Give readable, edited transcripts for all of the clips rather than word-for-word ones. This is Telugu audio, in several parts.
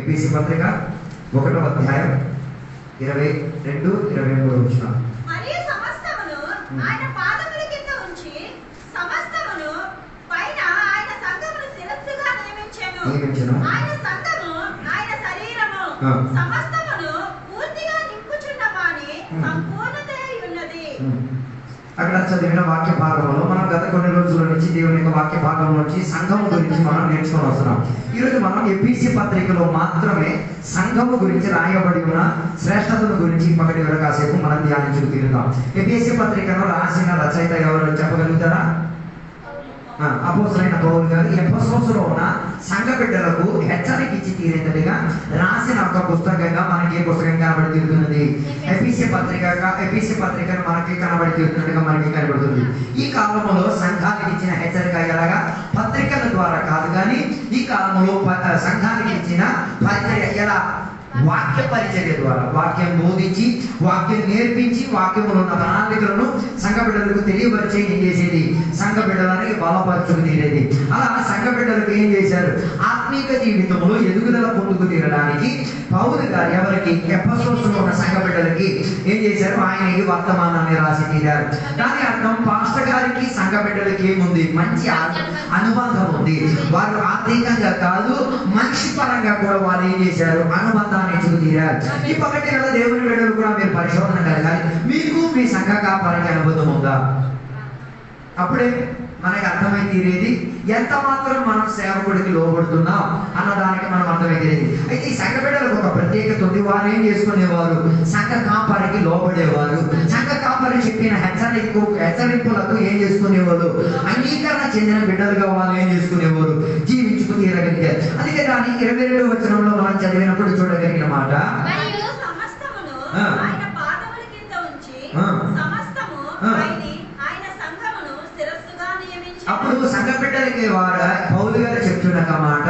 ఎఫెసీ పత్రిక 1వ అధ్యాయం 22, 23 వచనాలు. మరియు సమస్తమును ఆయన పాదముల కింద ఉంచి సమస్తమును పైన ఆయన సంఘమును శిరస్సుగా నియమించెను. ఆయన సంఘము ఆయన శరీరము సమస్తమును పూర్తిగా నింపుచున్న వాని సంపూర్ణత అయి ఉన్నది. అక్కడ చదివిన వాక్య భాగంలో మనం గత కొన్ని రోజుల నుంచి దేవుని యొక్క వాక్య భాగం నుంచి సంఘము గురించి మనం నేర్చుకొని వస్తున్నాం. ఈరోజు మనం ఎఫెసీ పత్రికలో మాత్రమే సంఘము గురించి రాయబడి ఉన్న శ్రేష్టతను గురించి పగటి వరకు కాసేపు మనం ధ్యానించుకు తీరుతాం. ఎఫెసీ పత్రికను రాసిన రచయిత ఎవరు చెప్పగలుగుతారా? అపోస్తలుడైన పౌలు గారు ఎఫెసోసులో ఉన్న సంఘ బిడ్డలకు హెచ్చరిక ఇచ్చి తీరేటట్టుగా రాసిన ఒక పుస్తకంగా మనకి ఏ పుస్తకం కనబడి తీరుతున్నది? ఎఫెసీ పత్రికను మనకి కనబడి తీరుతున్నట్టుగా మనకి కనబడుతుంది. ఈ కాలంలో సంఘానికి ఇచ్చిన హెచ్చరిక ఎలాగా? పత్రికల ద్వారా కాదు, కానీ ఈ కాలంలో సంఘానికి ఇచ్చిన పరిచర్య ఎలా? వాక్య పరిచర్య ద్వారా, వాక్యం బోధించి, వాక్యం నేర్పించి, వాక్యంలో ఉన్న ప్రణాళికలను సంఘ బిడ్డలకు తెలియపరిచే ఏం చేసేది? సంఘ బిడ్డలని బలపరచుకు తీరేది. అలా సంఘ బిడ్డలకు ఏం చేశారు? ఆత్మీక జీవితంలో ఎదుగుదల పొందుకు తీరడానికి పౌలు గారు ఎవరికి? ఎఫెసోసులో ఉన్న సంఘ బిడ్డలకి ఏం చేశారు? ఆయనకి వర్తమానాన్ని రాసి తీరారు. దాని అర్థం పాస్టర్ గారికి సంఘ బిడ్డలకి ఏముంది? మంచి అనుబంధం ఉంది. వారు ఆర్థికంగా కాదు, మనిషి పరంగా కూడా వారు ఏం చేశారు? అనుబంధాన్ని తీరారు. ఈ పగటి గల దేవుని బిడ్డలు కూడా మీరు పరిశోధన కలగాలి. మీకు మీ సంఘ కాపానికి అనుబంధం ఉందా? అప్పుడే మనకి అర్థమై తీరేది ఎంత మాత్రం మనం సేవకుడికి లోబడుతున్నాం అన్నదానికి మనం అర్థమై తీరేది. అయితే ఈ సంఘ బిడ్డలకు ఒక ప్రత్యేకత ఉంది. వారు ఏం చేసుకునేవారు? సంఘ కాపరికి లోబడేవారు. సంఘ కాపరి చెప్పిన హెచ్చరింపులకు ఏం చేసుకునేవారు? అంగీకరణ చెందిన బిడ్డలుగా వాళ్ళు ఏం చేసుకునేవారు? జీవించుకు తీరగలిగారు. అందుకే దాని 22వ వచనంలో మనం చదివినప్పుడు చూడగలిగిన మాట, అప్పుడు సంఘ బిడ్డలకి వారు పౌలు గారు చెప్తున్న మాట,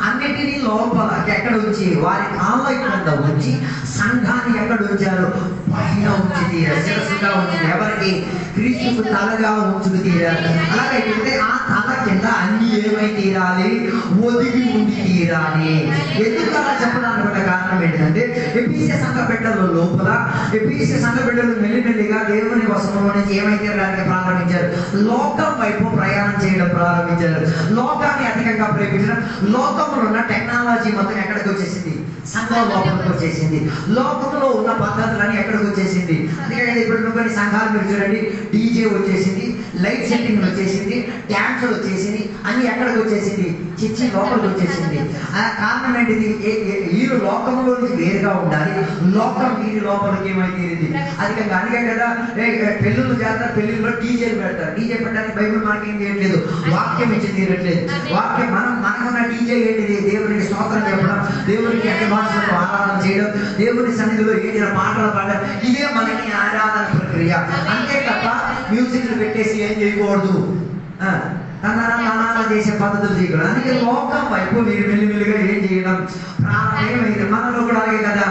అన్నిటినీ లోపల ఎక్కడ ఉంచి, వారి కాళ్ళ కింద ఉంచి సంఘాన్ని ఎక్కడ ఉంచారు? పైన ఉంచి తీరారు. శిరస్సుగా ఉంచి ఎవరికి? క్రీస్తుకు తలగా ఉంచుకు తీరారు. అలాగైతే ఆ తల కింద అన్ని ఏమై తీరాలి? ఒదిగి ఉండి తీరాలి. ఎందుకు అలా చెప్పడానికి ఒక కారణం ఏంటంటే, ఎఫెసీ సంఘ బిడ్డల లోపల ఎఫెసీ సంఘ బిడ్డలు మెల్లిమెల్లిగా దేవుని వశంలో నుంచి ఏమై తీరడానికి ప్రారంభించారు? లోకం వైపు ప్రయాణం చేయడం ప్రారంభించారు. లోకాన్ని అధికంగా ప్రేమించడం. లోకంలో ఉన్న టెక్నాలజీ మొత్తం ఎక్కడికి వచ్చేసింది? సంఘం లోపలికి వచ్చేసింది. లోకంలో ఉన్న పద్ధతులని ఎక్కడికి వచ్చేసింది? అందుకని ఇప్పుడు కొన్ని సంఘాలు మీరు చూడండి, డీజే వచ్చేసింది, లైట్ సెట్టింగ్ వచ్చేసింది, డ్యాన్సులు వచ్చేసింది, అన్ని ఎక్కడికి వచ్చేసింది? చిచ్చి లోపలికి వచ్చేసింది. కారణం ఏంటిది? వీరు లోకంలో నుంచి వేరుగా ఉండాలి, లోకం వీరి లోపలికి ఏమైతేది అధికంగా. అందుకే కదా పెళ్ళిళ్ళు చేస్తారు, పెళ్లిలో డీజేలు పెడతారు. డీజే పెట్టడానికి బైబిల్ మనకి ఏం చేయట్లేదు, వాక్యం ఇచ్చి తీరట్లేదు. వాక్యం మనకున్న డీజే ఏంటిది? దేవునికి స్తోత్రం చెప్పడం, దేవునికి అభిమానులకు ఆరాధన చేయడం, దేవుని సన్నిధిలో ఏదైనా పాటలు పాడడం, ఇదే మనకి ఆరాధన ప్రక్రియ. అంతే తప్ప మ్యూజిక్లు పెట్టేసి ఏం చేయకూడదు, తన చేసే పద్ధతులు చేయకూడదు. అందుకే లోకం వైపు మీరు మెల్లిమెల్లిగా ఏం చేయడం ప్రారంభమైంది. మనలో కూడా అలాగే కదా,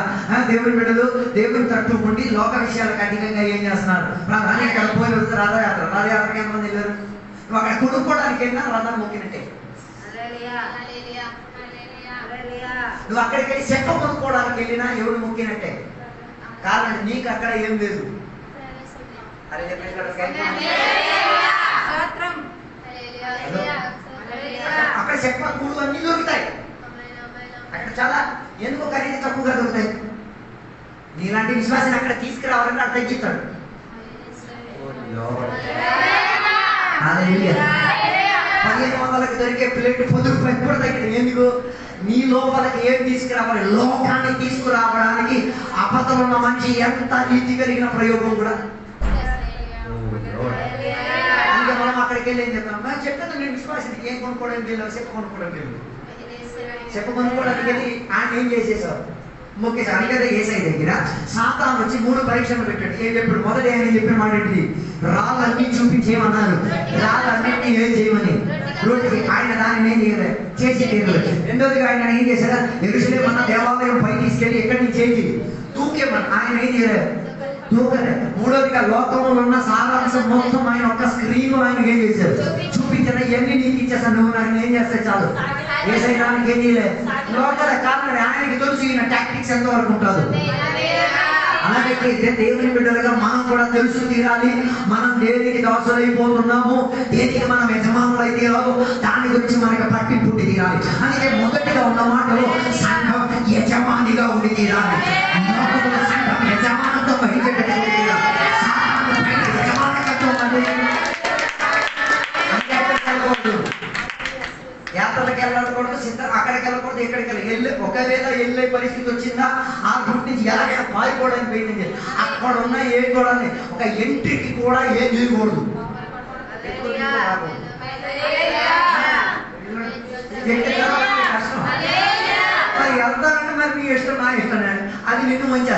దేవుని బిడ్డలు దేవుని తట్టు ఉండి లోక విషయాలకు అధికంగా ఏం చేస్తున్నారు? ప్రాధాన్యత అక్కడ పోయి వస్తే రథయాత్రకి ఎంతమంది వెళ్ళారు? నువ్వు అక్కడ కొనుక్కోవడానికి వెళ్ళినా రథం మొక్కినట్టే. నువ్వు అక్కడికి వెళ్ళి చెక్క కొనుక్కోవడానికి వెళ్ళినా ఎవరు మొక్కినట్టే. కారణం నీకు అక్కడ ఏం లేదు. అక్కడ చెక్క కూడు అన్ని దొరుకుతాయి. అక్కడ చాలా ఎందుకో ఖరీదు తక్కువగా దొరుకుతాయి. నీలాంటి విశ్వాసాన్ని అక్కడ తీసుకురావాలని అక్కడ తగ్గిస్తాడు. 1500కి దొరికే ప్లేట్ 10 రూపాయలు కూడా తగ్గింది. ఎందుకు? నీ లోపలికి ఏం తీసుకురావాలి? లోకాన్ని తీసుకురావడానికి అబద్ధం ఉన్న మనిషి ఎంత నీతి కలిగిన ప్రయోగం కూడా. అందుకే మనం అక్కడికి వెళ్ళి ఏం చెప్తాం? చెప్తాను నేను విశ్వాసానికి ఏం కొనుక్కోవడానికి వెళ్ళావు? చెప్ప కొనుక్కోవడానికి వెళ్ళి చెప్ప కొనుక్కోవడానికి వెళ్ళి ఆయన ఏం చేసేసావు? మొక్కేసారు. అందుకే ఏసై దగ్గర సాతాను వచ్చి 3 పరీక్షలు పెట్టాడు. ఏం చెప్పాడు? మొదటి ఆయన చెప్పిన మాట ఏంటి? రాళ్ళన్నీ చూపించేయమన్నారు. రాళ్ళన్నింటినీ ఏం చేయమని? రోడ్డుకి. ఆయన దాన్ని ఏం చేయలేదు, చేసి తీరలేదు. రెండోదిగా ఆయన ఏం చేశారా? యెరూషలేము అన్న దేవాలయం పై తీసుకెళ్ళి ఎక్కడి నుంచి చేసి తూకేమని. ఆయన ఏం చేయలేదు, తూకలే. మూడోదిగా లోకంలో ఉన్న సారాంశం మొత్తం ఆయన ఒక స్క్రీన్ ఆయనకి ఏం చేశారు? చూపించారు. ఇవన్నీ నీకు ఇచ్చేసాను, నువ్వు నాకు ఏం చేస్తే చాలు. ఏసైనానికి ఏం చేయలేదు. లోకల కారణం ఆయనకి నుంచి ఈయన టాక్టిక్స్ ఎంతవరకు ఉంటుందో. అలాగైతే దేవుని బిడ్డలుగా మనం కూడా తెలుసు తీరాలి, మనం దేనికి దాసులైపోతున్నాము, దేనికి మనం యజమానులై తీరాలి, దాని గురించి మనకి పట్టింపు తీరాలి. అందుకే మొదటిగా ఉన్న మాటలో సంఘం యజమానిగా ఉండి తీరాలి. సంఘం యజమానత్వం వహించేటట్టు తీరాలి. యజమానత్వం యాత్రలకు వెళ్ళకూడదు, అక్కడికి వెళ్ళకూడదు, ఇక్కడికి వెళ్ళి ఒకవేళ వెళ్ళే పరిస్థితి వచ్చిందా ఆ గుడి నుంచి ఎలాగైనా పారిపోవడానికి పోయింది. అక్కడ ఉన్న ఏ కూడా ఒక ఎంట్రీకి కూడా ఏం చేయకూడదు. మరి వెళ్తానంటే మరి మీ ఇష్టం నా ఇష్టం, అది నిన్ను మంచి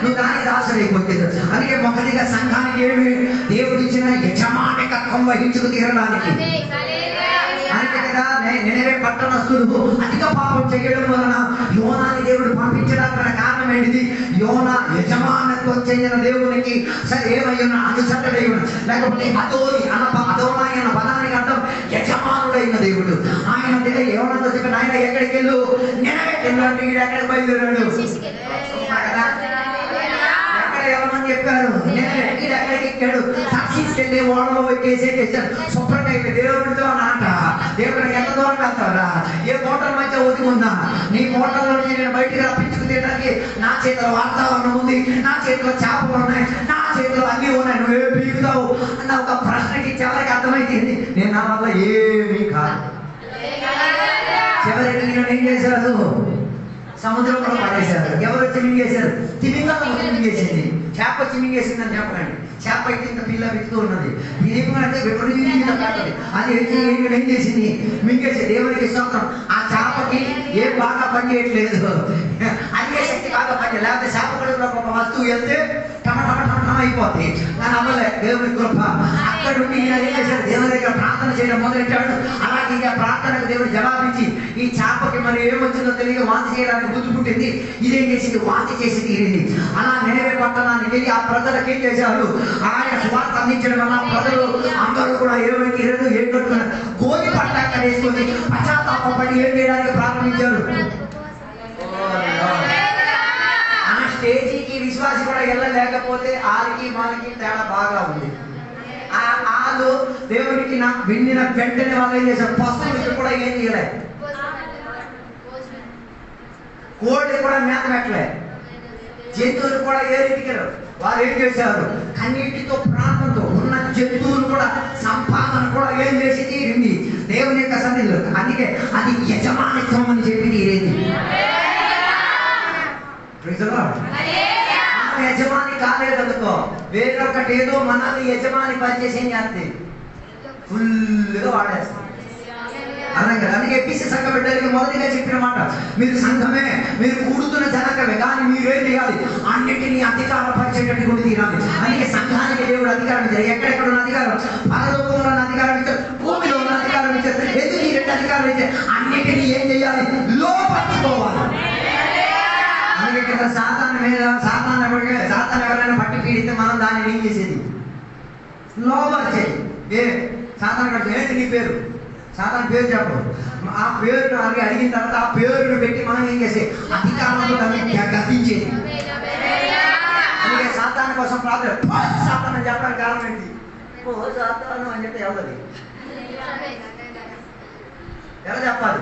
నువ్వు దానికి దాసరైపోతుంది. అందుకే మొదటిగా సంఘానికి ఏమి దేవుడు ఇచ్చిన యజమానికత్వం వహించుకు తీరడానికి. అందుకే కదా నినవే పట్టణస్థులు అధిక పాపం చేయడం వలన యోనాని దేవుడు పంపించడానికి కారణం ఏంటిది? యోనా యజమానత్వం చెందిన దేవునికి ఏమయ్యున్నా అనుసరుడైన, లేకపోతే అదోనాయి అన్న పదానికి అర్థం యజమానుడైన దేవుడు. ఆయన యోనాతో చెప్పిన ఆయన ఎక్కడికి వెళ్ళు, నినవేకి వెళ్ళండి. వీడు ఎక్కడికి బయలుదేరాడు? ఎవరని చెప్పారు? వీడు ఎక్కడికి ఎక్కాడు? తీసుకెళ్ళి ఓడలో ఎక్కేసాడు. శుభ్రంగా ఇక్కడ దేవుడితో నాట దేవుడికి ఎంత దూరం వెళ్తారా? ఏ మోటార్ మధ్య ఒదిగుందా? నీ మోటార్లో నేను బయటికి రప్పించుకు తినడానికి నా చేతిలో వాతావరణం ఉంది, నా చేతిలో చేపలు ఉన్నాయి, నా చేతిలో అన్నీ ఉన్నాయి, నువ్వే పీకుతావు అన్న ఒక ప్రశ్నకి చివరికి అర్థమైంది నేను నా వల్ల ఏమీ కాదు. చివరికి నేను ఏం చేశారు? సముద్రంలో పడేశారు. ఎవరు వచ్చి మింగేశారు? తిమింగలం వచ్చి మింగేసింది. చేప వచ్చి మింగేసిందని చెప్పకండి. చేప అయితే ఇంకా పిల్ల వెతుతూ ఉన్నది. అంటే విపరీతంగా అది ఏం చేసింది? మింగేసి దేవునికి స్తోత్రం. ఆ చేపకి ఏం బాగా పని చేయట్లేదు, అదే శక్తి బాగా పని. లేకపోతే చేప కడుపులో ఒక వస్తువు వెళ్తే టమటమ అయిపోద్ది. కానీ అవ్వలే, దేవుని కృప. అక్కడ ఉండి ఈయన ఏం చేశాడు? దేవుని దగ్గర ప్రార్థన చేయడం మొదలెట్టాడు. అలాగే ఇక ప్రార్థనకు దేవుడు జవాబిచ్చి ఈ చేపకి మరి ఏమొచ్చిందో తెలియక వాంతి చేయడానికి బుద్ధి పుట్టింది. ఇదేం చేసింది? వాంతి చేసి తీరింది. అలా నినవే పట్టణానికి వెళ్ళి ఆ ప్రజలకు ఏం చేశారు? ఆయన సువార్త అందించడం వల్ల ప్రజలు అందరూ కూడా ఏమైనా ఏం కట్టుకున్నారు? గోధి పట్ట అక్కడ వేసుకొని పశ్చాత్తాపడి ఏం చేయడానికి ప్రారంభించారు. ఆ స్టేజీకి విశ్వాసి కూడా వెళ్ళలేకపోతే ఆరికి మనకి తేడా బాగా ఉంది. వాళ్ళు దేవుడికి నాకు విండిన వెంటనే వాళ్ళు ఏం చేశారు? పశువులకి కూడా ఏం చేయలేదు, కోళ్ళు కూడా మేత పెట్టలే, జంతువులు కూడా ఏ రీతికి వారు ఏం చేశారు? కన్నీటితో ప్రాణంతో ఉన్న జంతువులు కూడా సంపాదన కూడా ఏం చేసి తీరింది దేవుని యొక్క సన్నిధిలో. అందుకే అది యజమానిత్వం అని చెప్పి తీరేది. యజమాని కాలేదనుకో, వేరొకటి ఏదో మనల్ని యజమాని పనిచేసి ఏం చేస్తుంది? ఫుల్గా వాడేస్తుంది. అందుకే ఎపిసి సంఘ బిడ్డలకి మొదటిగా చెప్పిన మాట, మీరు సంఘమే, మీరు కూడుతున్న జనకమే, కానీ మీరేం చేయాలి? అన్నిటినీ అధికారపరిచేటట్టు కూడా తీరాలి. అందుకే సంఘానికి దేవుడు అధికారం ఇచ్చారు. ఎక్కడెక్కడ ఉన్న అధికారం? పరలోకంలో ఉన్న అధికారం ఇచ్చారు, భూమిలో ఉన్న అధికారం ఇచ్చారు. ఎందుకు ఈ రెండు అధికారం ఇచ్చారు? అన్నిటినీ ఏం చేయాలి? లోపట్టుకోవాలి. అందుకే కదా సాతాను మీద సాతాను ఎవరైనా పట్టి పీడితే మనం దాన్ని ఏం చేసేది? లోపరిచేది. ఏ సాతాను కట్టు ఏంటి నీ పేరు? సాతాను పేరు చెప్పడు. ఆ పేరును అలాగే అడిగిన తర్వాత ఆ పేరును పెట్టి మనం ఏం చేసే? అధికారంలో గద్దించేది. అందుకే సాతాను కోసం ప్రార్థన. సాతాను చెప్పడానికి కారణం ఏంటి? ఓ సాతాను అని చెప్పి ఎవరి ఎలా చెప్పాలి?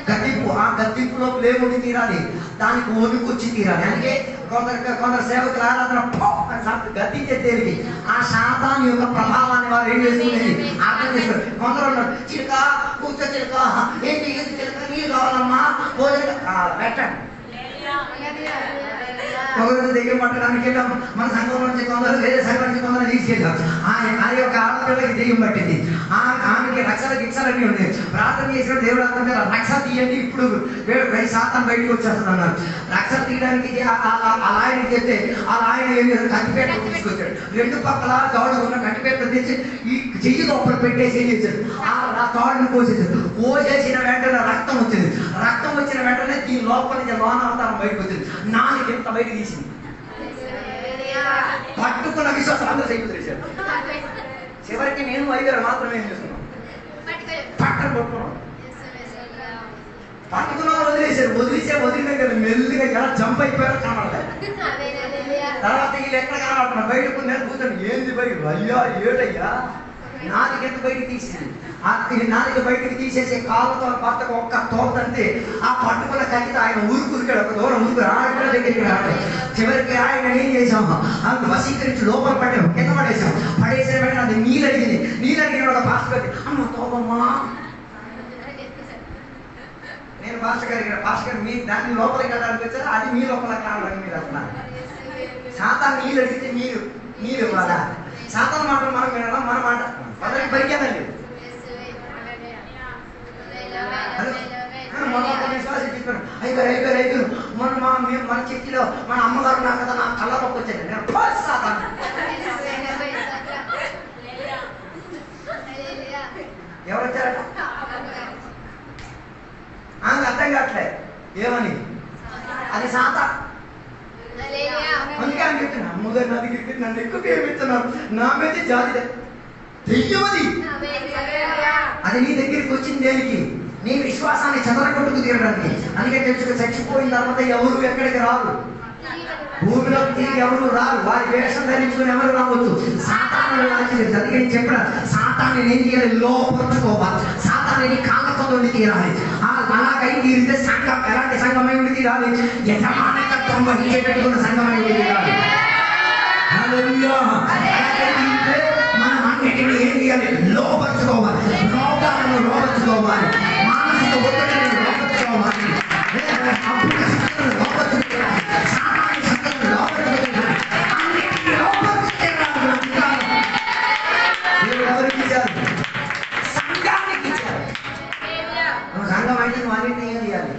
గద్దింపు. ఆ గద్దింపులో ప్లేముడి తీరాలి, దానికి ఒనుకొచ్చి తీరాలి. అందుకే కొందరు సేవకుల ఆరాధన గద్దించే తేలికి ఆ శాతాన్ని యొక్క ప్రభావాన్ని వారు ఏం చేసుకునేది అర్థం చేసుకోండి. కొందరు ఉన్నారు, చిలుక కూర్చో చిలుక, ఏంటి చిలుక, నీళ్ళు కావాలమ్మా పెట్టండి. ఒకరోజు దెయ్యం పట్టడానికి వెళ్ళాం. మన సంఘంలో నుంచి కొందరు, వేరే సంఘం నుంచి కొందరు తీసుకెళ్ళాం. ఆ యొక్క ఆడపిల్లకి దెయ్యం పట్టింది. ఆమెకి రక్షణ గిక్షలన్నీ ఉన్నాయి. ప్రార్థన చేసిన దేవుడు అంతా రక్ష తీయండి, ఇప్పుడు సాతాను బయటకు వచ్చేస్తున్నారు. రక్ష తీయడానికి ఆయన చెప్తే ఆయన ఏం చేశారు? కట్టిపేట తీసుకొచ్చాడు. రెండు పక్కల తోడు ఉన్న కట్టిపేట తెచ్చి ఈ చెయ్యి లోపల పెట్టేసి ఏం చేశాడు? ఆ తోడుని కోసేసాడు. కోసేసిన వెంటనే రక్తం వచ్చింది. రక్తం వచ్చిన వెంటనే దీని లోపల నుంచి లోనావతారం బయటకు వచ్చింది. నాలుగు ఎంత బయట తీసింది. పట్టుకున్న విశ్వాసం అందరూ చేశారు. చివరికి నేను 5 మాత్రమే ఏం చేస్తున్నాను? పట్టుకున్నాను. వదిలేశారు. వదిలిన కదా మెల్లిగా ఎలా జంప్ అయిపోయారో కనబడతాయి. తర్వాత వీళ్ళు ఎక్కడ కనబడుతున్నారు? బయటకు కూర్చొని ఏంది బయట అయ్యా ఏడయ్యా నాలుగు ఎంత బయటకు తీసింది. నాలుగు బయటకు తీసేసి కాళ్ళతో పట్టకు ఒక్క తోపంతే ఆ పట్టుకున్న కట్టితో ఆయన ఊరుకురికాడు. ఒక దూరం ఊరుకురు ఆడ దగ్గరికి రావడం. చివరికి ఆయన ఏం చేసాము ఆమె వశీకరించి లోపల పడ్డాము, కింద పడేసాం. పడేసిన వెంటనే అది నీళ్ళు అడిగిన ఒక పాస్టర్ గారి అమ్మ తోపమ్మా నేను పాస్టర్ గారు మీ దాన్ని లోపలికి వెళ్ళడానికి వచ్చారు, అది మీ లోపల కావాలని మీరు అంటున్నారు. సాతాను నీళ్ళు అడిగితే మీరు ఇవ్వాలా? సాతాను మాటలు మనం వినడం మన మాట పదవి పరిగెదండి. విశ్వాసం చెప్పాను అయిపోయారు మన చెట్టిలో మన అమ్మగారు నా కదా నా కళ్ళలోకి వచ్చాను. నేను సాతాను ఎవరు వచ్చారట ఆమెకు అర్థం కావట్లేదు ఏమని, అది సాతాను. అందుకే అని చెప్తున్నా అమ్మగారు నా దగ్గరికి నన్ను ఎక్కువ ప్రేమిస్తున్నారు, నా మీద జాతి దెయ్యమది. అది నీ దగ్గరికి వచ్చింది దేనికి? నీ విశ్వాసాన్ని చెదరగొట్టుకు తీరడానికి. అందుకే తెలుసు చచ్చిపోయిన తర్వాత ఎవరు ఎక్కడికి రారు, భూమిలో తిరిగి ఎవరు రారు. వారి వేషం ధరించుకుని ఎవరు రావచ్చు? సాతాను రాజు. అందుకే చెప్పిన సాతాన్ని ఏం చేయాలి? లోపరుచుకోవాలి. సాతాన్ని కాళ్ళతో ఉండి తీరాలి. అలాగై తీరితే సంఘం ఎలాంటి సంఘమై ఉండి తీరాలి? యజమానకత్వం వహించేటటువంటి సంఘమై ఉండి తీరాలి. మనం అన్నిటిని ఏం చేయాలి? లోపరుచుకోవాలి. రోగాలను లోపరుచుకోవాలి, మానసిక ఒత్తిడిని లోపరుచుకోవాలి, అప్పుడు శక్తులను లోపరుచుకోవాలి, సామాన్య శక్తులను లోపరుచుకోవాలి. అన్నిటిని లోపరుచుకుంటే దేవుడు ఎవరికి ఇచ్చారు? సంఘానికి ఇచ్చారు. నువ్వు సంఘం అయితే నువ్వు అన్నింటినీ ఏం చేయాలి?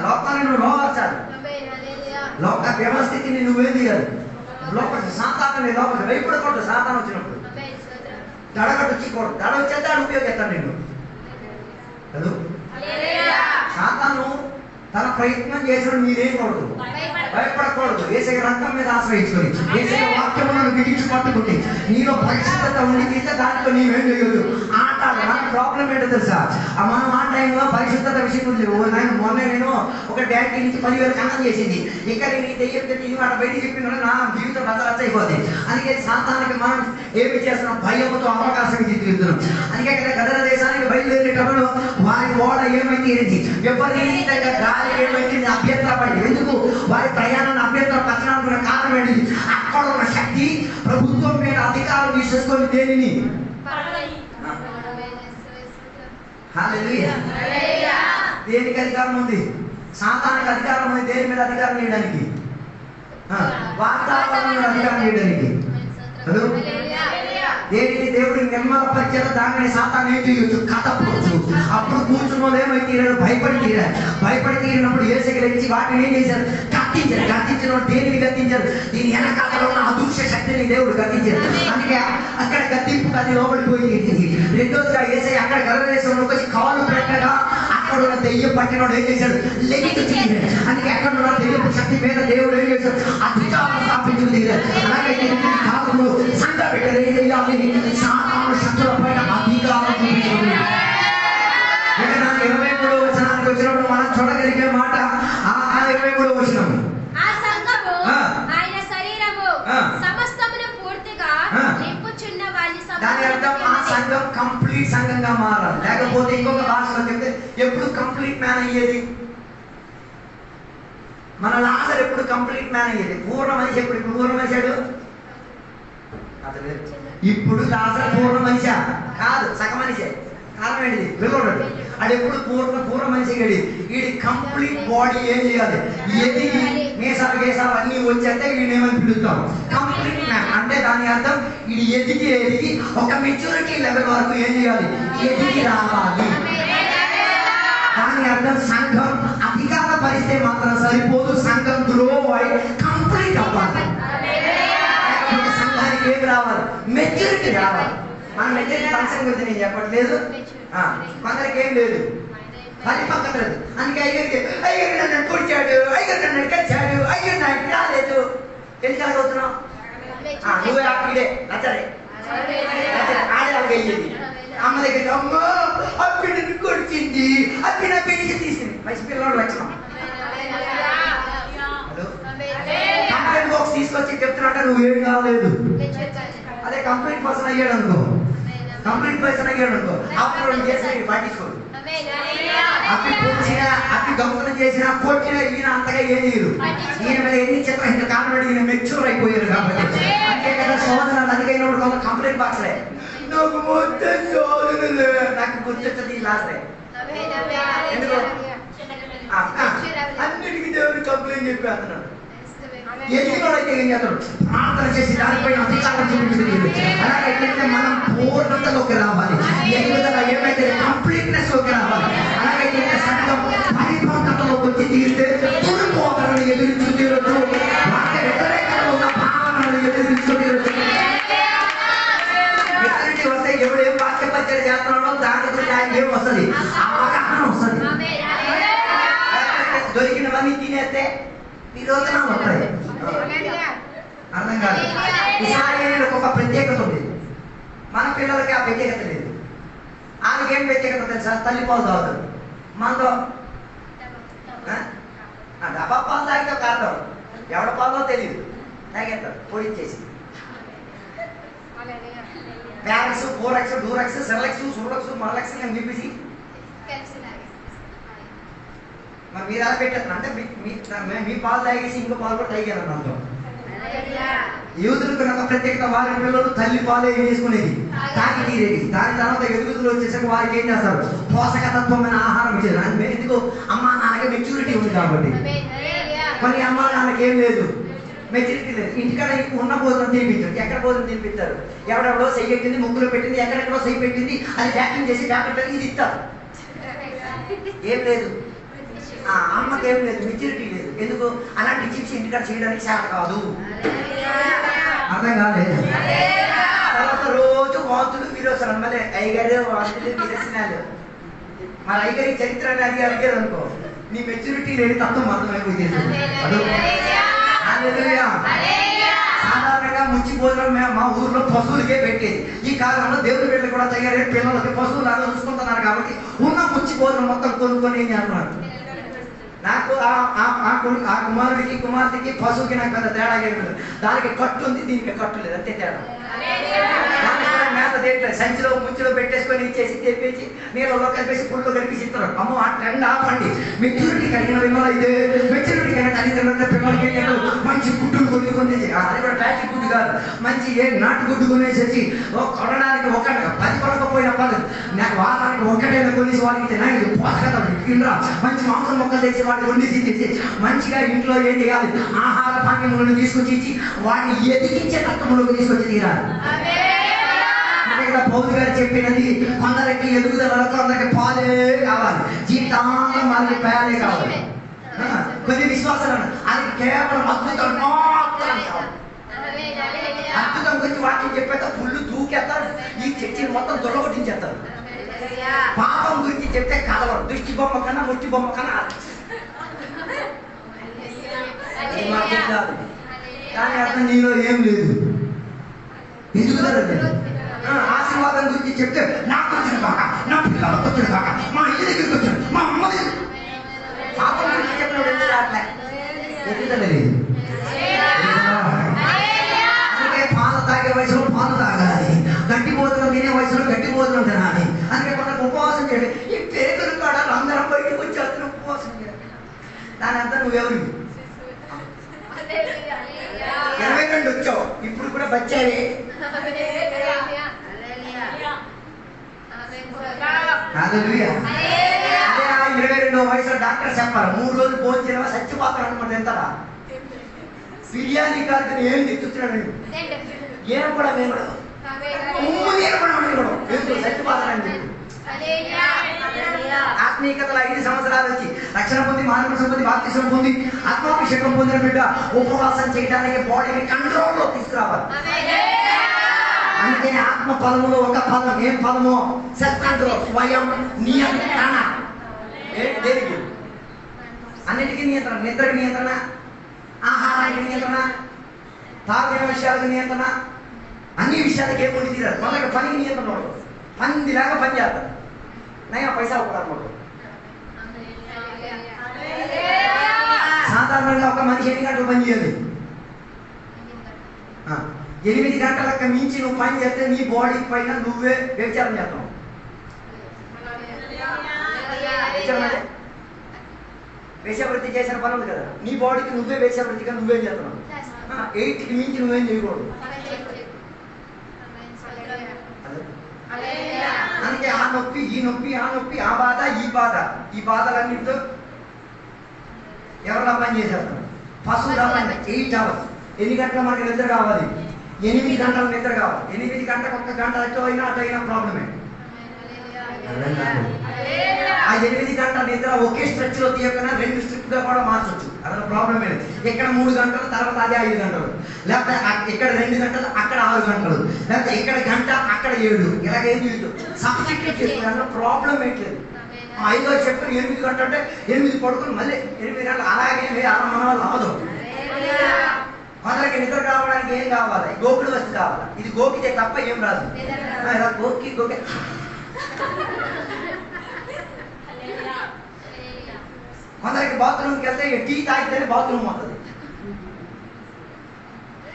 లోకాన్ని నువ్వు లోపరచాలి. లోక వ్యవస్థితిని నువ్వేం చేయాలి? లోపల సాతాన్ని లోపల భయపడకూడదు. సాతాను వచ్చినప్పుడు దడగట్టుకోడు. దడ వచ్చేస్తే ఆడు ఉపయోగిస్తాను నేను కదా. సాతాను తన ప్రయత్నం చేసిన మీరేం కూడదు, భయపడకూడదు. ఏసై రక్తం మీద ఆశ్రయించుకొని ఏసై వాక్యములను బిగించి పట్టుకుంటే నీలో పరిశుద్ధత ఉండి తీస్తే దాంట్లో నీవేం చేయదు. ఆట మన ప్రాబ్లం ఏంటో తెలుసా? మనం ఆ టైంలో పరిశుద్ధత విషయం ఉంది. మొన్న నేను ఒక డ్యాడీ నుంచి 10,000 కన్నం చేసింది. ఇక్కడ నేను దెయ్యం ఇది మాట బయట చెప్పిన నా జీవితం రచ్చ అయిపోతుంది. అందుకే సాతానికి మనం ఏమి చేస్తున్నాం? భయముతో అవకాశం ఇచ్చి తీరుతున్నాం. అందుకే ఇక్కడ గదర దేశానికి బయలుదేరేటప్పుడు వారి ఓడ ఏమైతే విపరీతంగా గాలి ఏమైతే అభ్యంతరపడి, ఎందుకు వారి ప్రయాణాన్ని అభ్యంతరపరచడానికి కారణం ఏంటి? అక్కడ ఉన్న శక్తి ప్రభుత్వం మీద అధికారం తీసేసుకొని దేనిని దేనికి అధికారం ఉంది? సాతానికి అధికారం ఉంది. దేని మీద అధికారం చేయడానికి? వాతావరణం మీద అధికారం చేయడానికి. దేనికి దేవుడు నిర్మలపరిచేత దాన్ని సాతాన్ని ఏం చేయొచ్చు? కథపచ్చు. అప్పుడు కూర్చున్న ఏమైతే భయపడి తీరారు. భయపడి తీరినప్పుడు ఏసగిరించి వాటిని ఏం చేశారు? గద్దించారు. గద్దించిన దేనిని గద్దించారు? దీని వెనకాలలో ఉన్న అదృశ్య శక్తిని దేవుడు గద్దించారు. అందుకే అక్కడ గద్దింపు అది లోబడిపోయింది. రెండోదిగా ఏసై అక్కడ గర్వదేశంలోకి వచ్చి కాళ్ళు పెట్టగా అక్కడ ఉన్న దెయ్యం పట్టినోడు ఏం చేశాడు? లెగికి తీరాడు. అందుకే అక్కడ ఉన్న దెయ్యపు శక్తి మీద దేవుడు ఏం చేశాడు? అధికారం స్థాపించుకు తీరాడు. అలాగే కాలంలో సంఘ పెట్టారు ఏం చేయాలి? సాతాను శక్తుల పైన అధికారం చూపించుకుంది. 23వ వచనానికి వచ్చినప్పుడు మనం చూడగలిగే మాట ఆ 23వ వచనం. ఆ సంఘము ఆయన శరీరము సమస్తమును పూర్తిగా నింపుచున్న వారి దాని అర్థం ఆ సంఘం కంప్లీట్ సంఘంగా మారాలి. లేకపోతే ఇంకొక భాషలో చెప్తే ఎప్పుడు కంప్లీట్ మ్యాన్ అయ్యేది? మన లాజర్ ఎప్పుడు కంప్లీట్ మ్యాన్ అయ్యేది? పూర్ణ మనిషి ఎప్పుడు? ఇప్పుడు పూర్ణ మనిషాడు ఇప్పుడు లాజర్ పూర్ణ మనిషి కాదు, సగ మనిషే. కారణం ఏంటిది? పిల్లవాడు అది ఎప్పుడు పూర్ణ మనిషి గడి. వీడి కంప్లీట్ బాడీ ఏం చేయాలి? ఎదిగి మీసాలు అన్నీ వచ్చేస్తే వీడేమని పిలుస్తాం? Complete man. అంటే దాని అర్థం వీడు ఎదిగి ఒక మెచ్యూరిటీ లెవెల్ వరకు ఏం చేయాలి? ఎదిగి రావాలి. దాని అర్థం సంఘం అధికార పరిస్థితి మాత్రం సరిపోదు, సంఘం గ్రో అయి కంప్లీట్ అవ్వాలి. సంఘానికి ఏమి రావాలి? మెచ్యూరిటీ రావాలి. మన మెచ్యూరిటీ ఫంక్షన్ గురించి నేను చెప్పట్లేదు, కొందరికి ఏం లేదు, పరిపక్వత లేదు. అందుకే అయ్యగారు నన్ను పొడిచాడు, అయ్యగారు నన్ను కలిచాడు, అయ్యగారు నాకు రాలేదు. ఎందుకు అడుగుతున్నావు? నువ్వే ఇదే నచ్చరే ఆడేలాగా అయ్యేది. అమ్మ దగ్గర అమ్మ అప్పిడిని కొడిచింది, అప్పి నా పెళ్లికి తీసింది. మంచి పిల్లవాడు లక్షణం. నువ్వు ఏం కాలేదు. అదే కంప్లీట్ పర్సన్ అయ్యాడు అనుకో, అప్పుడు చేసిన పట్టించుకోడు. అప్పి పొడిచినా, అప్పి దొంగతనం చేసినా, కొట్టినా ఈయన అంతగా ఏం చేయరు. ఈయన మీద ఎన్ని చిత్రహింస కారణం ఈయన మెచ్యూర్ అయిపోయారు కాబట్టి. అంతే కదా శోధనలు అదిగైనప్పుడు కొంత కంప్లైంట్ బాక్స్లే, నాకు మొత్తం శోధనలే, నాకు గుర్తొచ్చది లాస్ట్లే. ఎందుకు అన్నిటికీ దేవుడు కంప్లైంట్ చెప్పి అతన్నాడు. ఎదిగినోడైతే ఏం చేస్తాడు? ప్రార్థన చేసి దానిపైన అధికారం చూపించలేదు. అలాగైతే మనం పూర్ణతలోకి రావాలి. ఎదుగుదల ఏమైతే కంప్లీట్నెస్ లోకి రావాలి. అలాగైతే సంఘం పరిపూర్ణతలోకి వచ్చి తీరితే దుర్బోధనలు ఎదురించు తీరొచ్చు, వాటి వ్యతిరేకంగా ఉన్న భావనలు ఎదురించు తీరొచ్చు. ఎదురించి వస్తే ఎవడు ఏం వాక్య పరిచయం చేస్తున్నాడో దాని గురించి ఆయన ఏం వస్తుంది, అవగాహన వస్తుంది. దొరికినవన్నీ తినేస్తే ఈ రోజున వస్తాయి. అర్థం కాదు. ఇస్రాయేలీయులకు ఒక ప్రత్యేకత ఉంది, మన పిల్లలకి ఆ ప్రత్యేకత లేదు. ఆమెకేం ప్రత్యేకత తెలుసా? తల్లి పాలు తాగుతారు. మనతో డబ్బా పాలు తాగితే కాదు, ఎవడ పాలో తెలియదు, తాగేస్తారు పొడిచేసి. ప్యారెక్స్, ఫోరెక్స్, డూరెక్స్, సెర్లెక్స్, సూరక్స్, మరలెక్స్ అని నింపేసి మరి మీరు అలా పెట్టేస్తారు. అంటే మీ పాలు తాగేసి ఇంకో పాలు కూడా తాగారు దాంతో. యూదులకు ఒక ప్రత్యేకత, వారి పిల్లలు తల్లి పాలు ఏం చేసుకునేది, తాగి తీరేది. దాని తర్వాత ఎదుగుదలు వచ్చేసరికి వారికి ఏం చేస్తారు, పోషకతత్వమైన ఆహారం ఇచ్చేది. అంటే ఎందుకు? అమ్మా నాన్నకి మెచ్యూరిటీ ఉంది కాబట్టి. కొన్ని అమ్మా నాన్నకి ఏం లేదు, మెచ్యూరిటీ లేదు. ఇంటికాడ ఉన్న భోజనం తినిపించారు. ఎక్కడ భోజనం తినిపిస్తారు? ఎవడెవడో సెయ్యి పెట్టింది, ముగ్గులో పెట్టింది, ఎక్కడెక్కడో సెయ్యి పెట్టింది, అది ప్యాకింగ్ చేసి ప్యాకెట్లో ఇది ఇస్తారు. ఏం లేదు, అమ్మకి ఏం లేదు, మెచ్యూరిటీ లేదు. ఎందుకు? అలాంటి చిప్స్ ఇంటికాడ చేయడానికి చేత కాదు. అర్థం కాలేదు. తర్వాత రోజు వాంతులు విరోచనాలు, మళ్ళీ అయ్యగారు వాంతులు విరసనాలు. మరి అయ్యగారి చరిత్ర అనేది అడిగారు అనుకో, నీ మెచ్యూరిటీ లేని తత్వం అర్థమైపోయింది. సాధారణంగా ముచ్చి భోజనం మా ఊర్లో పశువులకే పెట్టేది. ఈ కాలంలో దేవుడి బిడ్డలు కూడా తయారై పిల్లలకి పశువులు లాగా చూసుకుంటున్నారు కాబట్టి ఉన్న ముచ్చి భోజనం మొత్తం కొనుక్కొని ఏం చేస్తున్నారు. నాకు ఆ కుమారుడికి కుమార్తెకి పశువుకి నాకు పెద్ద తేడా లేదు. దానికి కట్టు ఉంది, దీనికి కట్టు లేదు, అంతే తేడా. మేత దేంట్లేదు, సంచిలో ముచ్చిలో పెట్టేసుకొని ఇచ్చేసి తెప్పేసి నీళ్ళలో కలిపేసి పుల్లో కలిపేసి ఇస్తారు. అమ్మో ఆ ట్రెండ్ ఆపండి. మెచ్యూరిటీ కలిగిన పిల్లలు అయితే, మెచ్యూరిటీ కలిగిన తల్లిదండ్రులు పిల్లలకి మంచి గుడ్డులు కొట్టుకొని, అది కూడా ప్లాస్టిక్ గుడ్డు కాదు, మంచి నాటు గుడ్డు కొనేసేసి కొనడానికి ఒక 10 కొనకపోయినా పర్లేదు, నాకు వారానికి ఒక్కటైనా కొనేసి వాళ్ళకి నాకు పోషకత ఇంద్రా మంచి మాంసం మొక్కలు తెచ్చి వాటిని వండిసి తెచ్చి మంచిగా ఇంట్లో ఏం చేయాలి, ఆహార పానీయములను తీసుకొచ్చి ఇచ్చి వాటిని ఎదిగించే తత్వములకు తీసుకొచ్చి తీరాలి. పౌలు గారు చెప్పినది, కొందరికి ఎదుగుదల, కొందరికి పాలే కావాలి, జీవితాంతం వాళ్ళకి పాలే కావాలి. కొన్ని విశ్వాసాలు అది కేవలం అద్భుతం మాత్రం కావాలి. అద్భుతం గురించి వాక్యం చెప్పేస్తే పుల్లు దూకేస్తారు, ఈ చర్చిని మొత్తం దొరగొట్టించేస్తారు. పాపం గురించి చెప్తే కలవరు, దృష్టి బొమ్మ కన్నా ముట్టి బొమ్మ కన్నా దాని అర్థం నీలో ఏం లేదు, ఎదుగుదల లేదు. ఆశీర్వాదం గురించి చెప్తే నాకు వచ్చిన కాక, నా పిల్లలకు వచ్చిన కాక, మా ఇంటి దగ్గరికి వచ్చాను, మా అమ్మ పాపం గురించి చెప్పినప్పుడు ఎందుకు రావట్లే, ఎదుగుదల లేదు. అందుకే పాలు తాగే వయసులో పాలు తాగాలి, గట్టి భోజనం తినే వయసులో గట్టి భోజనం తినాలి. అందుకే కొంత ఉపవాసం చేయాలి. ఈ పేదలు కూడా అందరం బయటకు వచ్చేస్తున్న ఉపవాసం చేయాలి. దాని అంతా నువ్వెవరు? 22 వచ్చావు, ఇప్పుడు కూడా బచ్చావే. అదే 22వ వయసులో డాక్టర్ చెప్పాలి, 3 రోజులు భోజనం చేయవా చచ్చిపోతారు అనమాట. ఎంతరా బిర్యానీ కాదు ఏం తెచ్చుతున్నాడు, ఏం కూడా మేము చచ్చిపోతానండి. ఆత్మీయతలో 5 సంవత్సరాలు వచ్చి రక్షణ పొంది, మానవ పొంది, బాప్తిసం పొంది, ఆత్మాభిషేకం పొందిన బిడ్డ ఉపవాసం చేయడానికి బాడీని కంట్రోల్లో తీసుకురావాలి. అందుకని ఆత్మ ఫలములో ఒక ఫలం, ఏం ఫలమో? సెల్ఫ్ కంట్రోల్, స్వయం నియంత్రణ. దేనికి? అన్నిటికీ నియంత్రణ. నిద్రకి నియంత్రణ, ఆహారానికి నియంత్రణ, తాగిన విషయాలకు నియంత్రణ, అన్ని విషయాలకి ఏముండి తీరాలి. మనకి పనికి నియంత్రణ ఉండదు, పందిలాగా పని చేస్తారు. నైనా పైసా ఉపకారం. సాధారణంగా ఒక మనిషి ఎన్ని గంటలు పని చేయాలి? 8 గంటలకు మించి నువ్వు పని చేస్తే నీ బాడీ పైన నువ్వే వ్యభిచారం చేస్తావు. వేషవృత్తి చేసిన పని ఉంది కదా, నీ బాడీకి నువ్వే వేషవృత్తిగా నువ్వేం చేస్తున్నావు. 8కి మించి నువ్వేం చేయకూడదు. అందుకే ఆ నొప్పి ఈ నొప్పి ఆ నొప్పి ఆ బాధ ఈ బాధలన్నిటితో ఎవరిలా పని చేసేస్తాం. పశువులా పని 8 hours. ఎన్ని గంటలు మనకి నిద్ర కావాలి? 8 గంటల నిద్ర కావాలి. 8 గంటలకు 1 గంట అటైనా ప్రాబ్లమే. ఆ 8 గంటల నిద్ర ఒకే స్ట్రెచ్ లో తీయకుండా 2 స్ట్రిప్ గా కూడా మార్చొచ్చు. అదొక ప్రాబ్లం లేదు. ఇక్కడ 3 గంటలు, తర్వాత అదే 5 గంటలు, లేకపోతే ఇక్కడ 2 గంటలు, అక్కడ 6 గంటలు, లేకపోతే ఇక్కడ గంట, అక్కడ 7, ఇలాగేం చేయొచ్చు. సబ్స్టిట్యూట్ చేసుకోవడానికి ప్రాబ్లం ఏంట్లేదు. 5వ చెప్పిన 8 గంటలు అంటే 8 పడుకుని మళ్ళీ 8 గంటలు అలాగే అలా మన వాళ్ళు అవ్వదు. కొందరికి నిద్ర కావడానికి ఏం కావాలి? గోకుడు వస్తు కావాలి. ఇది గోకితే తప్ప ఏం రాదు. ఇలా గోకి కొందరికి బాత్రూమ్కి వెళ్తే టీ తాగితేనే బాత్రూమ్ వస్తుంది.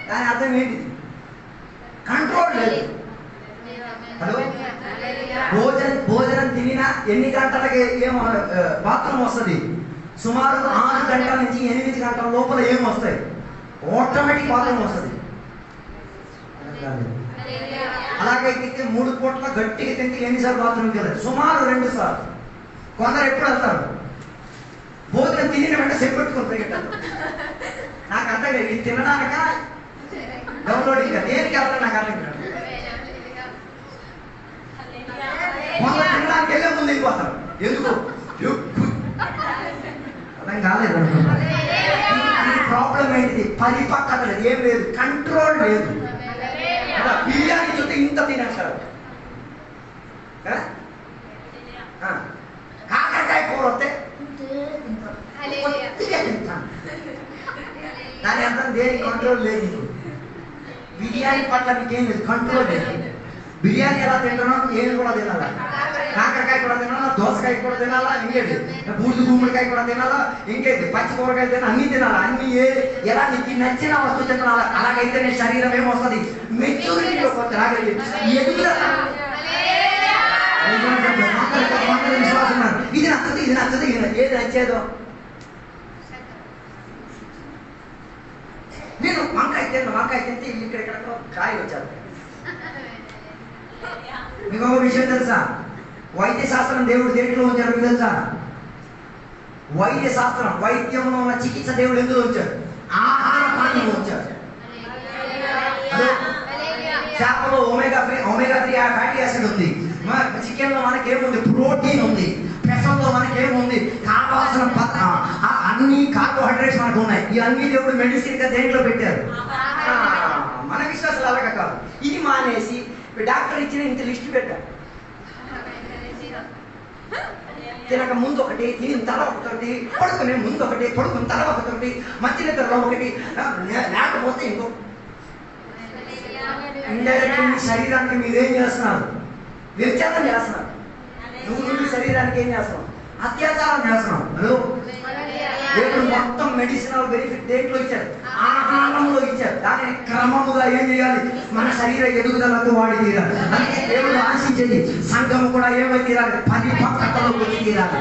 దాని అర్థం ఏంటిది? కంట్రోల్ లేదు. హలో, భోజనం తినినా ఎన్ని గంటలకి ఏమో బాత్రూమ్ వస్తుంది? సుమారు 6 గంటల నుంచి 8 గంటల లోపల ఏం వస్తాయి? ఆటోమేటిక్ బాత్రూమ్ వస్తుంది. అలాగే 3 పూట్ల గట్టిగా తింటే ఎన్నిసార్లు బాత్రూమ్కి వెళ్ళారు? సుమారు 2 సార్లు. కొందరు ఎప్పుడు వెళ్తారు? భోజనం తిని వెంట సెప్పెట్టుకుని పరిగెట్టారు. నాకు అర్థం లేదు. ఇది తినడానిక డౌన్లోడింగ్ దేనికి వెళ్తాను నాకు అర్థం కాదు. కొందరు తినడానికి వెళ్ళే ముందు వెళ్ళిపోతారు. ఎందుకు? అర్థం కాలేదు అనుకుంటా. ప్రాబ్లం ఏంటిది? పరిపక్వత లేదు, ఏం లేదు, కంట్రోల్ లేదు. బిర్యానీ చూస్తే ఇంత తినేస్తారు. కాకరకాయ కూర వస్తే దాని అర్థం దేనికి కంట్రోల్ లేదు. బిర్యానీ పట్ల మీకేం లేదు, కంట్రోల్ లేదు. బిర్యానీ ఎలా తింటున్నాం? ఏమి కూడా తినాలా? కాకరకాయ కూడా తినాలా, దోసకాయ కూడా తినాలా, ఇంకేంటి బూడిద గుమ్మడికాయ కూడా తినాలా, ఇంకేంటి పచ్చి కూరకాయ తినాలి, అన్ని తినాలా. అన్ని ఎలా నీకు నచ్చిన వస్తువు తినాలా. అలాగైతే నీ శరీరం ఏమొస్తుంది? మెచ్యూరిటీలో కొంత రాగలిగి విశ్వాసం. ఇది నచ్చదు, ఇది నచ్చదు, ఏది నచ్చేదో. నేను వంకాయ తింటే ఇక్కడ కాయ వచ్చాను. మీకు ఒక విషయం తెలుసా? వైద్య శాస్త్రం దేవుడు దేంట్లో ఉంచారు మీకు తెలుసా? వైద్య శాస్త్రం, వైద్యంలో ఉన్న చికిత్స దేవుడు ఎందులో ఉంచాడు? ఆహార పానీయంలో ఉంచాడు. చేపలో ఒమేగా 3 ఫ్యాటీ యాసిడ్ ఉంది. చికెన్ లో మనకేముంది? ప్రోటీన్ ఉంది. పెసల్లో మనకేముంది? కావాల్సిన అన్ని కార్బోహైడ్రేట్స్ మనకు ఉన్నాయి. ఇవన్నీ దేవుడు మెడిసిన్ గా దేంట్లో పెట్టారు? మన విశ్వాసాలు అలాగా కాదు. ఇది మానేసి డాక్టర్ ఇచ్చిన ఇంత లిస్ట్ పెట్టారు. తినక ముందు ఒకటి, తిని తర్వాత ఒకటి, పడుకునే ముందు ఒకటి, పడుకున్న తర్వాత ఒకటి, మంచి నిద్రలో ఒకటి, లేకపోతే ఇంకో. ఇండైరెక్ట్ మీ శరీరానికి మీరేం చేస్తున్నారు? వ్యభిచారం చేస్తున్నారు. నువ్వు శరీరానికి ఏం చేస్తున్నావు? అత్యాచారం చేస్తున్నావు. హలో, దేవుడు మొత్తం మెడిసినల్ బెనిఫిట్ దేంట్లో ఇచ్చారు? ఆహారంలో ఇచ్చారు. దానిని క్రమముగా ఏం చేయాలి? మన శరీర ఎదుగుదలకు వాడి తీరాలి. అందుకే దేవుడు ఆశించేది సంఘం కూడా ఏమై తీరాలి? పరిపక్వతలో వచ్చి తీరాలి.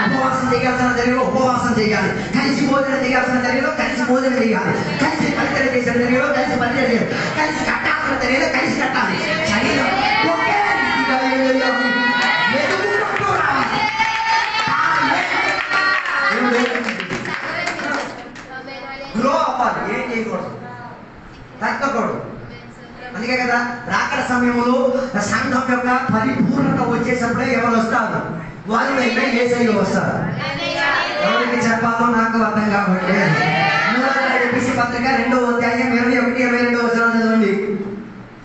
ఉపవాసం చేయాల్సిన జరిగిలో ఉపవాసం చేయాలి. కలిసి భోజనం చేయాల్సిన జరిగిలో కలిసి భోజనం చేయాలి. కలిసి పరిచయం చేసిన జరిగిలో కలిసి పరిచయం చేయాలి. కలిసి కట్టాల్సిన జరిగిలో కలిసి కట్టాలి. శరీరం ఒకే రీతిగా ఎదుగుకుంటూ రావాలి. గ్రో అవ్వాలి. ఏం చేయకూడదు? తగ్గకూడదు. అందుకే కదా రాకడ సమయంలో సంఘం యొక్క పరిపూర్ణత వచ్చేటప్పుడే ఎవరు వస్తారు? వారి వైపు యేసయ్య వస్తారు. ఎవరికి చెప్పాలో నాకు అర్థం కాబట్టి ఎపిసి పత్రిక 2వ అధ్యాయం 21-22 వచనాలు చదవండి.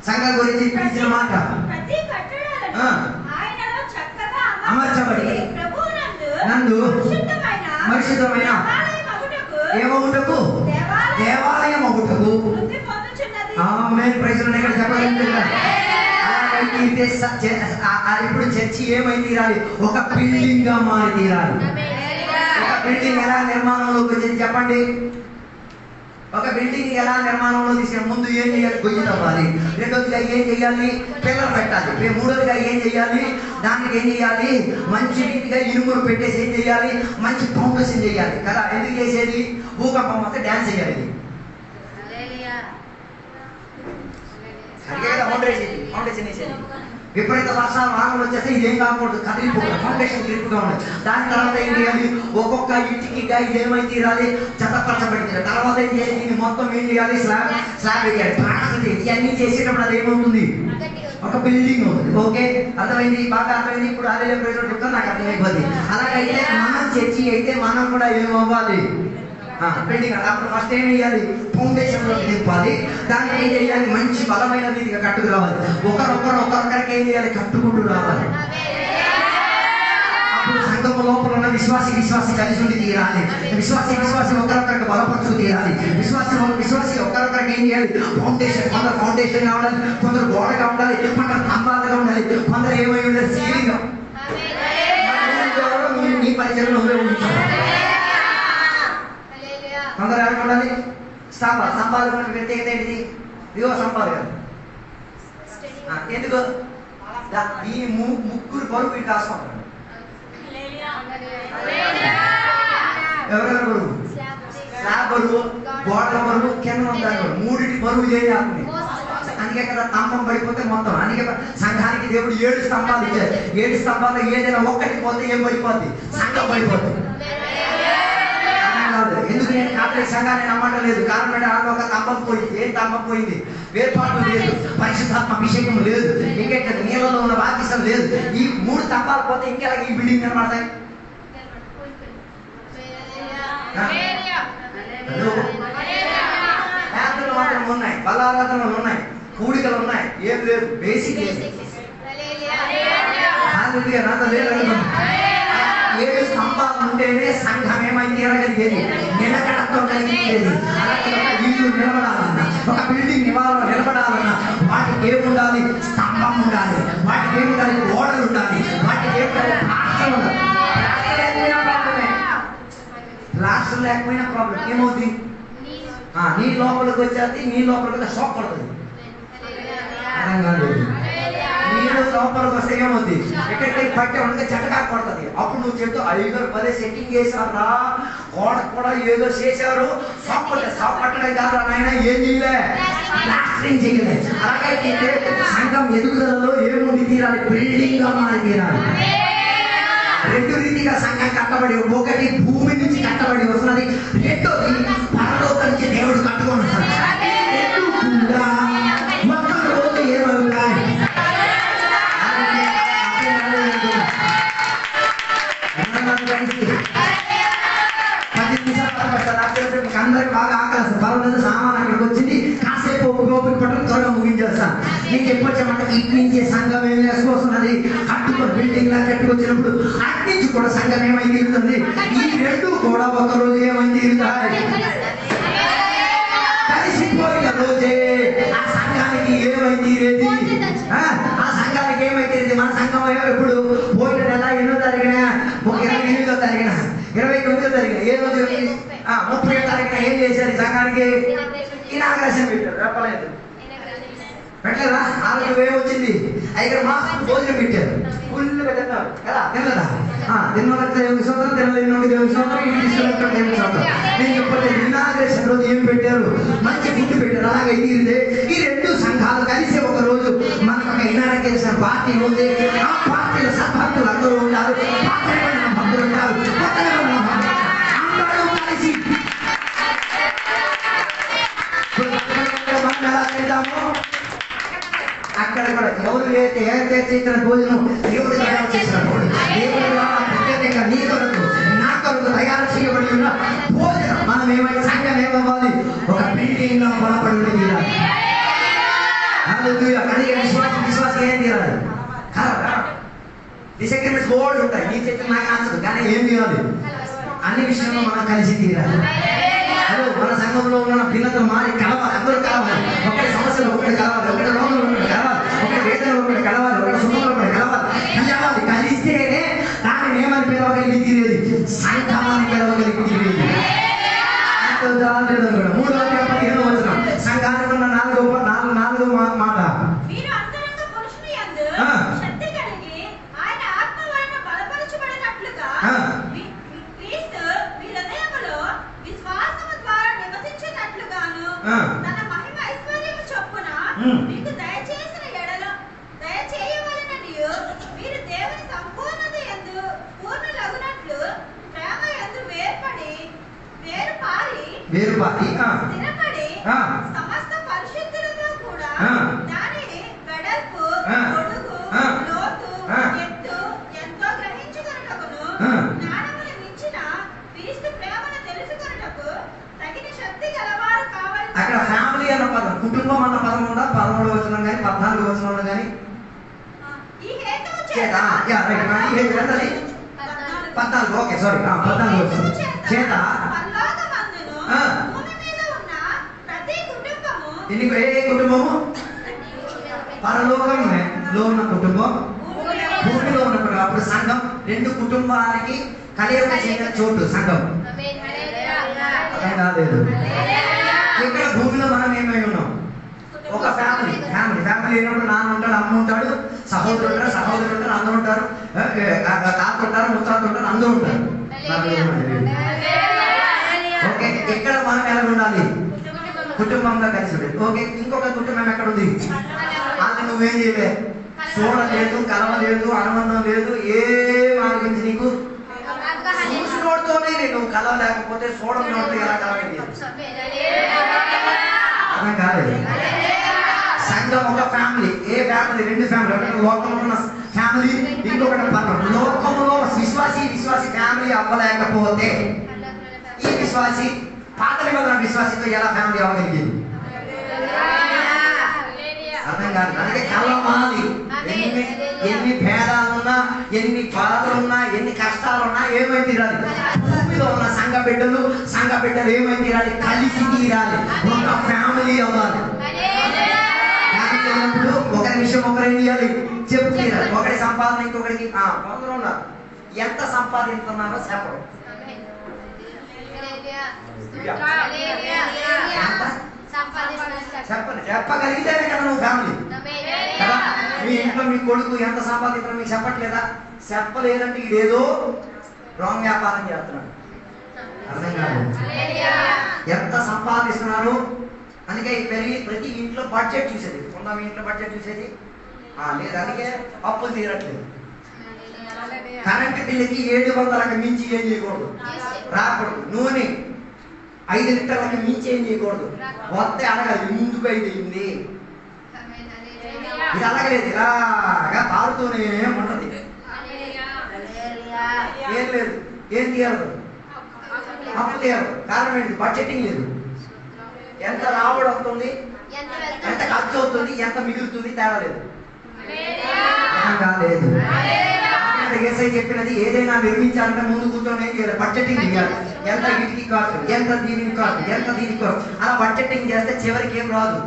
సంఘం గురించి పిలిచిన మాట. అమర్చబడి నందు పరిశుద్ధమైన ఏమవుటకు? దేవాలయం అవుటకు. ఆమేన్. Praise lord. ఇక్కడ చెప్పాలంటే ఇప్పుడు చర్చి ఏమై తీరాలి? ఒక బిల్డింగ్ గా మారి తీరాలి. ఒక బిల్డింగ్ ఎలా నిర్మాణంలోకి వచ్చింది చెప్పండి? ఒక బిల్డింగ్ ఎలా నిర్మాణంలో తీసుకుని ముందు ఏం చేయాలి? గొయ్యి తవ్వాలి. రెండోదిగా ఏం చేయాలి? పిల్లలు పెట్టాలి. మూడోదిగా ఏం చేయాలి? దానికి ఏం చేయాలి? మంచి రీతిగా ఇనుమును పెట్టేసి ఏం చేయాలి? మంచి ఫౌండేషన్ చేయాలి కదా. ఎందుకు చేసేది? భూకంపం వస్తే డ్యాన్స్ చేయాలి. ఫౌండేషన్ వేసేది. విపరీత వర్షాలు వానలు వచ్చేస్తే ఇదేం కాకూడదు, కదిలిపోతుంది. ఫౌండేషన్ గ్రిప్గా ఉండదు. దాని తర్వాత ఏం చేయాలి? ఒక్కొక్క ఇంటికి ఇదేమై తీరాలి? జతపరచబడి తీరాలి. తర్వాత ఏం చేయాలి? దీన్ని మొత్తం ఏం చేయాలి? స్లాబ్ వేయాలి. ప్లాస్టర్ ఇవన్నీ చేసేటప్పుడు అది ఏమవుతుంది? ఒక బిల్డింగ్ అవుతుంది. ఓకే, అర్థమైంది? బాగా అర్థమైంది. ఇప్పుడు అదే చెప్తాను, నాకు అర్థమైపోతుంది. అలాగైతే మనం చర్చి అయితే మనం కూడా ఏమవ్వాలి? బిల్డింగ్. అప్పుడు ఫస్ట్ ఏం చేయాలి? ఫౌండేషన్ లో నింపాలి. దాన్ని ఏం చేయాలి? మంచి బలమైన రీతిగా కట్టుకు రావాలి. ఒకరొకరికి ఏం చేయాలి? కట్టుకుంటూ రావాలి. అప్పుడు సంఘం లోపల ఉన్న విశ్వాసి కలిసి ఉండి తీరాలి. విశ్వాసి ఒకరొకరికి బలపరుచు తీరాలి. విశ్వాసి ఒకరొకరికి ఏం చేయాలి? ఫౌండేషన్. కొందరు ఫౌండేషన్ గా ఉండాలి, కొందరు గోడగా ఉండాలి, కొందరు స్తంభాలుగా ఉండాలి, కొందరు ఏమై ఉండాలి? సీలింగ్. మీ పరిచయంలో కొందరు ఎవరికి ఉండాలి? స్తంభాలు ప్రత్యేకత ఏంటిది? ఇదిగో స్తంభాలు కదా. ఎందుకు? ఈ ముగ్గురు బరువు ఇటు కాసుకుంటారు. ఎవరెవరు బరువు? స్లాబ్ బరువు, గోడల బరువు, కింద ఉంటారు బరువు. మూడింటి బరువు చేయాలి. అందుకే కదా స్తంభం పడిపోతే మొత్తం. అందుకే సంఘానికి దేవుడు 7 స్తంభాలు ఇచ్చారు. 7 స్తంభాల్లో ఏదైనా ఒక్కటి పోతే ఏం పడిపోద్ది? సంఘం పడిపోద్ది. ఎందుకు నేను కాథలిక్ సంఘాన్ని నమ్మటం లేదు? కారణం ఏంటంటే ఒక స్తంభం పోయింది. ఏం స్తంభం పోయింది? వేర్పాటు లేదు, పరిశుద్ధాత్మ అభిషేకం లేదు, ఇంకెక్కడ నీళ్ళలో ఉన్న బాధ్యత లేదు. ఈ 3 స్తంభాలు పోతే ఇంకెలాగ ఈ బిల్డింగ్ కనబడతాయి? యాత్రలు మాత్రం ఉన్నాయి, బలారాధనలు ఉన్నాయి, కూడికలు ఉన్నాయి, ఏం లేదు. బేసిక్ 7 స్తంభాలు ఉంటేనే సంఘం ఏమైంది? ఎరగలిగేది, నిలకడతో కలిగేది. అలాగే ఒక ఇల్లు నిలబడాలన్నా, ఒక బిల్డింగ్ నిలబడాలన్నా వాటికి ఏముండాలి? స్తంభం ఉండాలి. వాటికి ఏముండాలి? గోడలు ఉండాలి. వాటికి ఏముండాలి? ప్లాస్టర్ ఉండాలి. ప్లాస్టర్ లేకపోయినా ప్రాబ్లం ఏమవుతుంది? నీ లోపలికి వచ్చేది, నీ లోపలికి షాక్ పడుతుంది. నీళ్ళు లోపలికి వస్తే ఏమవుతుంది? ఎక్కడికి పట్టే ఉండగా చెట్టగా కొడుతుంది. అప్పుడు నువ్వు చెప్తూ 5-10 సెట్టింగ్ చేశారా, గోడ కూడా ఏదో చేశారు, షాప్ పట్టడం కాదు నాయన, ఏం చేయలే? ప్లాస్టరింగ్ చేయలే. అలాగైతే సంఘం ఎదుగుదలలో ఏముండి తీరాలి? బిల్డింగ్ గా మారి తీరాలి. 2 రీతిగా సంఘం కట్టబడి, ఒకటి భూమి నుంచి కట్టబడి వస్తున్నది, రెండోది పరలోకం నుంచి దేవుడు కట్టుకొని వస్తాడు. ఒక్క రోజు ఏమవుతాయి? అందరికి బాగా ఆకలి, పర్వాలేదు, సామాన్ అక్కడికి వచ్చింది, కాసేపు ఓపిక పట్టడం త్వరగా ముగించేస్తాను. నేను చెప్పొచ్చామంటే ఇటు నుంచి సంఘం ఏం వేసుకోవస్తున్నది? కట్టుకొని బిల్డింగ్ లా కట్టుకొచ్చినప్పుడు అటు నుంచి కూడా సంఘం ఏమైంది తీరుతుంది? ఈ 2 కూడా ఒక రోజు ఏమైంది తీరుతాయి? కలిసిపోయిన రోజే ఆ సంఘానికి ఏమైంది తీరేది? ఆ సంఘానికి ఏమైతే మన సంఘం ఎప్పుడు పోయిన నెల 8వ తారీఖున, 28వ తారీఖున, 29వ తారీఖున, ఏ రోజు 30వ తారీఖున ఏం చేశారు? సంఘానికి ఇనాగ్రేషన్ పెట్టారు. చెప్పలేదు, పెట్టలేదా? ఆ రోజు ఏమొచ్చింది? అయితే మా భోజనం పెట్టారు, ఫుల్గా తిన్నారు కదా. తినలేదా? తిన్నోళ్ళకి దేవుని సంవత్సరం, తినలేని దేవుని సంవత్సరం, ఇంటి తీసుకెళ్ళి దేవుని సంవత్సరం. నేను చెప్పలేదు, ఇనాగ్రేషన్ రోజు ఏం పెట్టారు? మంచి ఫుడ్ పెట్టారు. అలాగే ఇది ఈ 2 సంఘాలు కలిసి ఒక రోజు మనకు ఒక ఇనాగ్రేషన్ పార్టీ ఉంది. ఆ పార్టీలో సభ్యులు అందరూ ఉన్నారు, భక్తులు ఉన్నారు, అందరూ కలిసి అక్కడ కూడా ఎవరు ఏదైతే ఇచ్చిన భోజనం దేవుడు తయారు చేసిన దేవుడు ప్రత్యేకంగా నీ కొరకు నా కొరకు తయారు చేయబడి ఉన్న భోజనం మనం ఏమైనా సంఘం ఏమవ్వాలి? ఒక బిల్డింగ్ లో బలపడి తీరాలి. కలిగే విశ్వాసం ఏం తీరాలి? డిసగ్రిమెంట్స్ బోర్డు ఉంటాయి, నీ చెప్పిన నాకు నచ్చదు, కానీ ఏం తీరాలి? అన్ని విషయంలో మనం కలిసి తీరాలి. మన సంఘంలో ఉన్న పిల్లలతో మారి కలవాలి, అందరూ కలవాలి. ఒకటి సమస్యలు ఒకటి కలవాలి, ఒకటి రోగులు ఒకటి కలవాలి, ఒకటి వేదనలు ఒకటి కలవాలి, ఒకటి సుఖంలో ఒకటి కలవాలి. కలిస్తేనే దాన్ని ఏమని పిలవగలిగి తీరేది? సంఘాన్ని పిలవగలిగి తీరేది. 3వ తన మహిమ ఐశ్వర్యము చొప్పున మీకు దయచేసిన ఎడల దయచేయవలెననియు మీరు దేవుని సంపూర్ణత యందు పూర్ణులగునట్లు ప్రేమ యందు వేరుపారి స్థిరపడి సమస్త పరిశుద్ధులతో కూడా దాని వెడల్పు పొడుగు లోతు ఎత్తు ఎంతో గ్రహించుకొనుటకును జ్ఞానమును మించిన క్రీస్తు ప్రేమను తెలుసుకొనుటకు తగిన శక్తి గలవారు కావాలి. అక్కడ ఫ్యామిలీ అన్న పదం, కుటుంబం అన్న పదం ఉందా? 13వ వచనం కానీ 14వ వచనంలో కానీ ఈ హేతువు చేత 14 ఓకే సారీ 14వ వచనం చేత పరలోకమందును భూమి మీద ఉన్న ప్రతి కుటుంబము ఏ కుటుంబము? పరలోకంలో ఉన్న కుటుంబం, భూమిలో ఉన్న కుటుంబం. అప్పుడు సంఘం రెండు కుటుంబాలకి కలియక చెందిన చోటు సంఘం. అర్థం కాలేదు. ఇక్కడ భూమిలో మనం ఏమై ఉన్నాం? ఒక ఫ్యామిలీ. ఫ్యామిలీ అయినప్పుడు నాన్న ఉంటాడు, అమ్మ ఉంటాడు, సహోదరుడు ఉంటారు, అందరూ ఉంటారు, తాత ఉంటారు, ముత్తాత ఉంటారు, అందరూ ఉంటారు. ఓకే, ఇక్కడ మనం ఎలా ఉండాలి? కుటుంబంగా కలిసి ఉండాలి. ఓకే, ఇంకొక కుటుంబం ఎక్కడ ఉంది? అది నువ్వేం చేయలే, చూడలేదు, కలవలేదు, అనుబంధం లేదు, ఏం ఆలోచించి నీకు చూసినోడితోనే నువ్వు కలవలేకపోతే చూడనోడితో ఎలా కలవండి? అర్థం కాలేదు. సంఘం ఒక ఫ్యామిలీ. ఏ ఫ్యామిలీ? రెండు ఫ్యామిలీ. ఒకటి లోకంలో ఉన్న ఫ్యామిలీ, ఇంకొకటి పరలోకంలో. లోకంలో విశ్వాసి ఫ్యామిలీ అవ్వలేకపోతే ఈ విశ్వాసి పాత నిబంధన విశ్వాసితో ఎలా ఫ్యామిలీ అవ్వగలిగింది? అర్థం కాదు. అందుకే కలవాలి. ఎన్ని భేదాలున్నా, ఎన్ని బాధలున్నా, ఎన్ని కష్టాలున్నా ఏమై తీరాలి? భూమిలో ఉన్న సంఘ బిడ్డలు ఏమై తీరాలి? కలిసి తీరాలి. ఒక ఫ్యామిలీ అవ్వాలి. ఫ్యామిలీ అయినప్పుడు ఒకరి విషయం ఒకరేం చేయాలి? చెప్పు తీరాలి. ఒకరి సంపాదన ఇంకొకరికి కొందరు ఉన్నారు, ఎంత సంపాదిస్తున్నారో చెప్పరు. చెప్పగలిగితేనే కదా నువ్వు ఫ్యామిలీ కదా. మీ ఇంట్లో మీ కొడుకు ఎంత సంపాదించారో మీకు చెప్పట్లేదా? చెప్పలేదంటే ఇదేదో రాంగ్ వ్యాపారం చేస్తున్నాడు. అర్థం కాదు. ఎంత సంపాదిస్తున్నారు? అందుకే ప్రతి ఇంట్లో బడ్జెట్ చూసేది. ఉన్న మీ ఇంట్లో బడ్జెట్ చూసేది లేదు. అందుకే అప్పులు తీరట్లేదు. కరెంట్ బిల్లుకి 700లకు మించి ఏం చేయకూడదు, రాకూడదు. నూనె 5 లీటర్లకి మించి ఏం చేయకూడదు. వస్తే అడగాలి, ఎందుకు అయింది? ఇది అడగలేదు, ఇలాగా పారుతూనే ఉంటుంది. ఏం లేదు, ఏం తీయదు, అప్పు తీయదు. కారణం ఏంటి? బడ్జెటింగ్ లేదు. ఎంత రాబడి వస్తుంది, ఎంత ఖర్చు అవుతుంది, ఎంత మిగులుతుంది, తేడా లేదు. కాలేదు. ఏసై చెప్పినది ఏదైనా నిర్మించాలంటే ముందు కూర్చొని ఏం చేయాలి? బడ్జెటింగ్ చేయాలి. ఎంత వీటికి కాస్ట్, ఎంత దీనికి కాస్ట్, ఎంత దీనికి కాస్ట్, అలా బడ్జెటింగ్ చేస్తే చివరికి ఏం రాదు,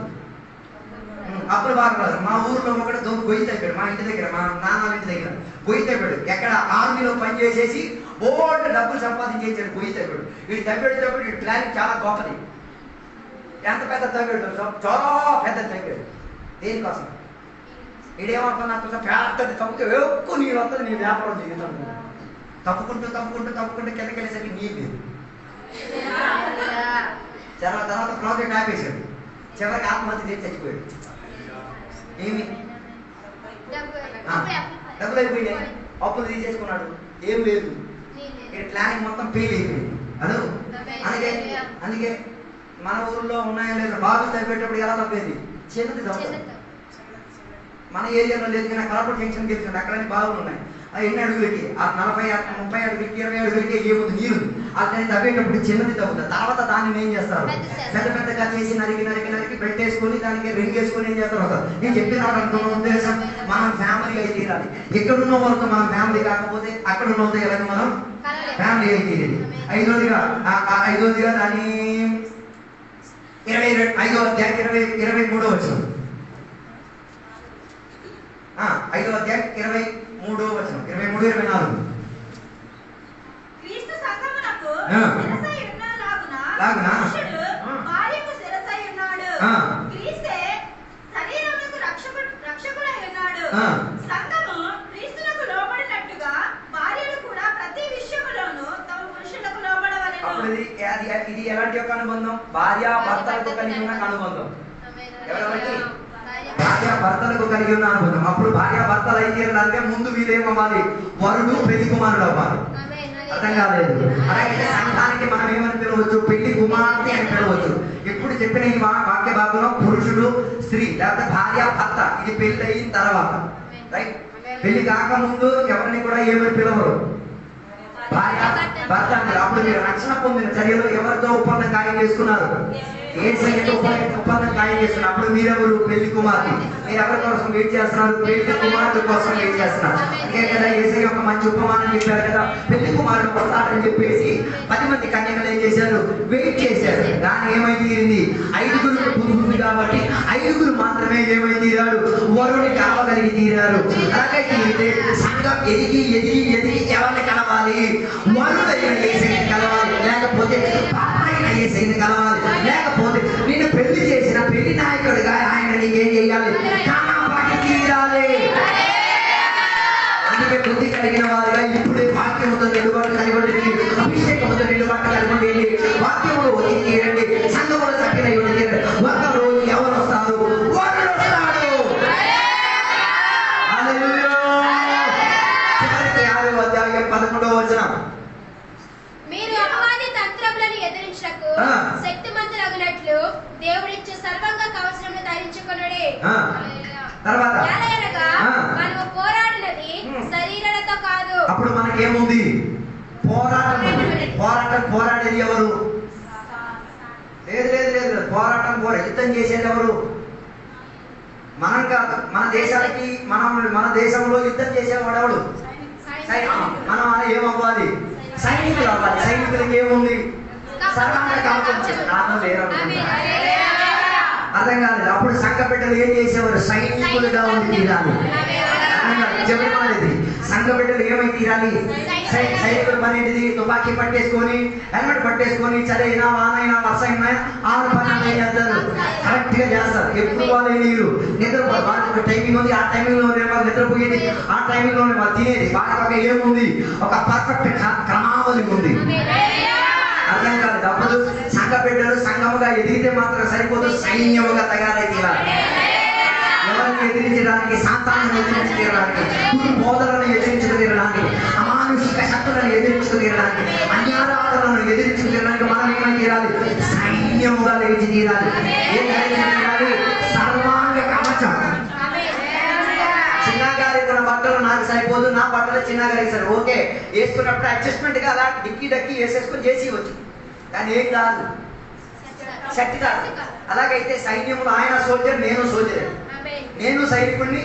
అప్పుడు బాగా రాదు. మా ఊర్లో ఒకటి గొయ్యి తగ్గాడు. మా ఇంటి దగ్గర, మా నాన్న ఇంటి దగ్గర గొయ్యి తగ్గాడు. ఎక్కడ ఆర్మీలో పని చేసేసి బోల్డ్ డబ్బులు సంపాదించేసాడు. గొయ్యి తగ్గాడు. వీడు తగ్గాడు. వీడి ప్లానింగ్ చాలా గొప్పది. ఎంత పెద్ద తగ్గాడు? చాలా పెద్ద తగ్గాడు. దేనికోసం? ఇదేమవుతుంది? నాకు పెద్దది తప్పుతే ఎక్కువ నీరు వస్తుంది, నీ వ్యాపారం జీవితం తప్పుకుంటూ కిందకి వెళ్ళేసరికి నీరు లేదు. తర్వాత ప్రాజెక్ట్ ఆపేశాడు. చివరికి ఆత్మహత్య చేసి చచ్చిపోయాడు. ఏమి డబ్బులు అయిపోయినాయి, అప్పులు తీసేసుకున్నాడు, ఏం లేదు. ఇక్కడ ప్లానింగ్ మొత్తం ఫెయిల్ అయిపోయింది. అదో అందుకే మన ఊర్లో ఉన్నాయో లేదు, బాబు తగ్గేటప్పుడు ఎలా తప్పేది? చిన్నది తప్పదు. మన ఏరియాలో లేదు కానీ కలపూర్ జంక్షన్ తెలిసింది, అక్కడనే బావులు ఉన్నాయి. ఎన్ని అడుగులకి? 40, 30 అడుగులకి, 20 అడుగులకి ఏముంది నీరు. అతని తవ్వేటప్పుడు చిన్నది తవ్వుతుంది. తర్వాత దాన్ని ఏం చేస్తారు? పెద్దగా చేసి నరికి పెట్టేసుకొని దానికి రింగ్ వేసుకొని ఏం చేస్తారు? నేను చెప్పిన ఉద్దేశం, మనం ఫ్యామిలీ అయి తీరాలి. ఎక్కడున్న వరకు మనం ఫ్యామిలీ కాకపోతే అక్కడున్న వరకు ఎలాగ మనం ఫ్యామిలీ అయి తీరేది. ఐదోదిగా దాన్ని 5వ అధ్యాయం 23వ వచనం. 5వ అధ్యాయం 23వ వచనం, 23, 24. క్రీస్తు సంఘమునకు శిరస్సై ఉన్నలాగున పురుషుడు భార్యకు శిరస్సై ఉన్నాడు. క్రీస్తే శరీరమునకు రక్షకుడై ఉన్నాడు. సంఘము క్రీస్తునకు లోబడినట్టుగా భార్యలు కూడా ప్రతి విషయములోనూ తమ పురుషులకు లోబడవలెను. ఇది ఎలాంటి యొక్క అనుబంధం? భార్య భర్తలకు కలిగి ఉన్న అనుబంధం. ఎవరెవరికి? భార్య భర్తలకు కలిగి ఉన్న అనుబంధం. అప్పుడు భార్య భర్తలు అయితే ముందు వీరేమవ్వాలి? వరుడు పెళ్లి కుమారుడు అవ్వాలి. అర్థం కాలేదు. అలాగే సంఘానికి మనం ఏమని పిలవచ్చు? పెళ్లి కుమార్తె అని పిలవచ్చు. ఎప్పుడు చెప్పిన ఈ వాక్య భాగంలో పురుషుడు స్త్రీ లేకపోతే భార్య భర్త, ఇది పెళ్లి అయిన తర్వాత, రైట్? పెళ్లి కాకముందు ఎవరిని కూడా ఏమని పిలవరు? భార్య భర్త అంటారు. అప్పుడు మీరు రక్షణ పొందిన చర్యలు ఎవరితో ఒప్పందం ఖాయం చేసుకున్నారు? యేసయ్యతో ఒప్పందం ఖాయం చేసుకున్నారు. అప్పుడు మీరెవరు? పెళ్లి కుమార్తె. మీరు ఎవరి కోసం వెయిట్ చేస్తున్నారు? పెళ్లి కుమార్తె కోసం వెయిట్ చేస్తున్నారు. అందుకే కదా యేసయ్య ఒక మంచి ఉపమానం చెప్పారు కదా, పెళ్లి కుమారుడు వస్తాడని చెప్పేసి 10 మంది కన్యకలు ఏం చేశారు? వెయిట్ చేశారు. కానీ ఏమై తీరింది? 5గురు బుద్ధి ఉంది కాబట్టి 5గురు మాత్రమే ఏమై తీరాడు? వరుని కలవగలిగి తీరారు. అలాగే తీరితే సంఘం ఎదిగి ఎదిగి ఎదిగి ఎవరిని కలవాలి? వరుడైన యేసయ్యని కలవాలి, లేకపోతే పాపైన యేసయ్యని కలవాలి, లేకపోతే నేను పెళ్లి చేసిన పెళ్లి నాయకుడిగా ఆయన నీకేం చేయాలి? కాపాడి తీరాలి. అందుకే బుద్ధి కలిగిన వారుగా ఇప్పుడే వాక్యముతో నిలుబాటు కలిగి అభిషేకముతో నిలుబాటు కలిగి వాక్యములు వచ్చి తీరండి. సంఘముల సభ్యులై ఉండి ఒక రోజు ఎవరు వస్తారు? వరుడు వస్తాడు. హల్లెలూయా. చివరికి 6వ అధ్యాయం 11వ వచనం. మీరు అపవాది తంత్రములను ఎదిరించకు శక్తిమంతులగునట్లు దేవుడిచ్చే సర్వాంగ కవచమును ధరించుకొనుడి. తర్వాత మనము పోరాడినది శరీరాలతో కాదు. అప్పుడు మనకేముంది? పోరాటం. పోరాడేది ఎవరు? లేదు లేదు లేదు. యుద్ధం చేసేది ఎవరు? మనం కాదు. మన దేశంలో యుద్ధం చేసేవాడు ఎవడు? మనం ఏమవ్వాలి? సైనికులు అవ్వాలి. సైనికులకి ఏముంది? సర్వాంగ కవచం. అర్థం కాలేదు. అప్పుడు సంఘ బిడ్డలు ఏం చేసేవారు? సైనికులుగా ఉండి తీరాలి. సంఘ బిడ్డలు ఏమై తీరాలి? సైనికులు పని ఏంటిది? తుపాకీ పట్టేసుకొని, హెల్మెట్ పట్టేసుకొని, చలైనా వానైనా వర్షమైనా 6 పనులు ఏం చేస్తారు? కరెక్ట్ గా చేస్తారు. ఎప్పుడు వాళ్ళు నీరు నిద్రపోరు. వాళ్ళకి టైమింగ్ ఉంది. ఆ టైమింగ్ లోనే వాళ్ళు నిద్రపోయేది, ఆ టైమింగ్ లోనే వాళ్ళు తినేది. వాళ్ళకి ఒక ఏముంది? ఒక పర్ఫెక్ట్ క్రమావళి ఉంది. అర్థం కాలేదు. అప్పుడు సంఘ బిడ్డలు సంఘముగా ఎదిగితే మాత్రం సరిపోదు, సైన్యముగా తయారై తీరాలి. ఎవరిని ఎదిరించడానికి? సాతానుని ఎదిరించి తీరడానికి, బోధలను ఎదిరించుకు తీరడానికి, అమానుషిక శక్తులను ఎదిరించుకు తీరడానికి, అన్యారాధనలను ఎదిరించుకు తీరడానికి మనం ఏమని తీరాలి? సైన్యముగా లేచి తీరాలి. ఏం లేచి తీరాలి? సర్వాంగ కవచం. చిన్నగారి తన బట్టలు నాకు సరిపోదు, నా బట్టలు చిన్నగారికి సరి. ఓకే, వేసుకున్నప్పుడు అడ్జస్ట్మెంట్ గా అలా డక్కి వేసేసుకొని చేసి వచ్చు. కానీ ఏం కాదు, శక్తి కాదు. అలాగైతే సైన్యంలో ఆయన సోల్జర్, నేను సోల్జర్. నేను సైనికుడిని,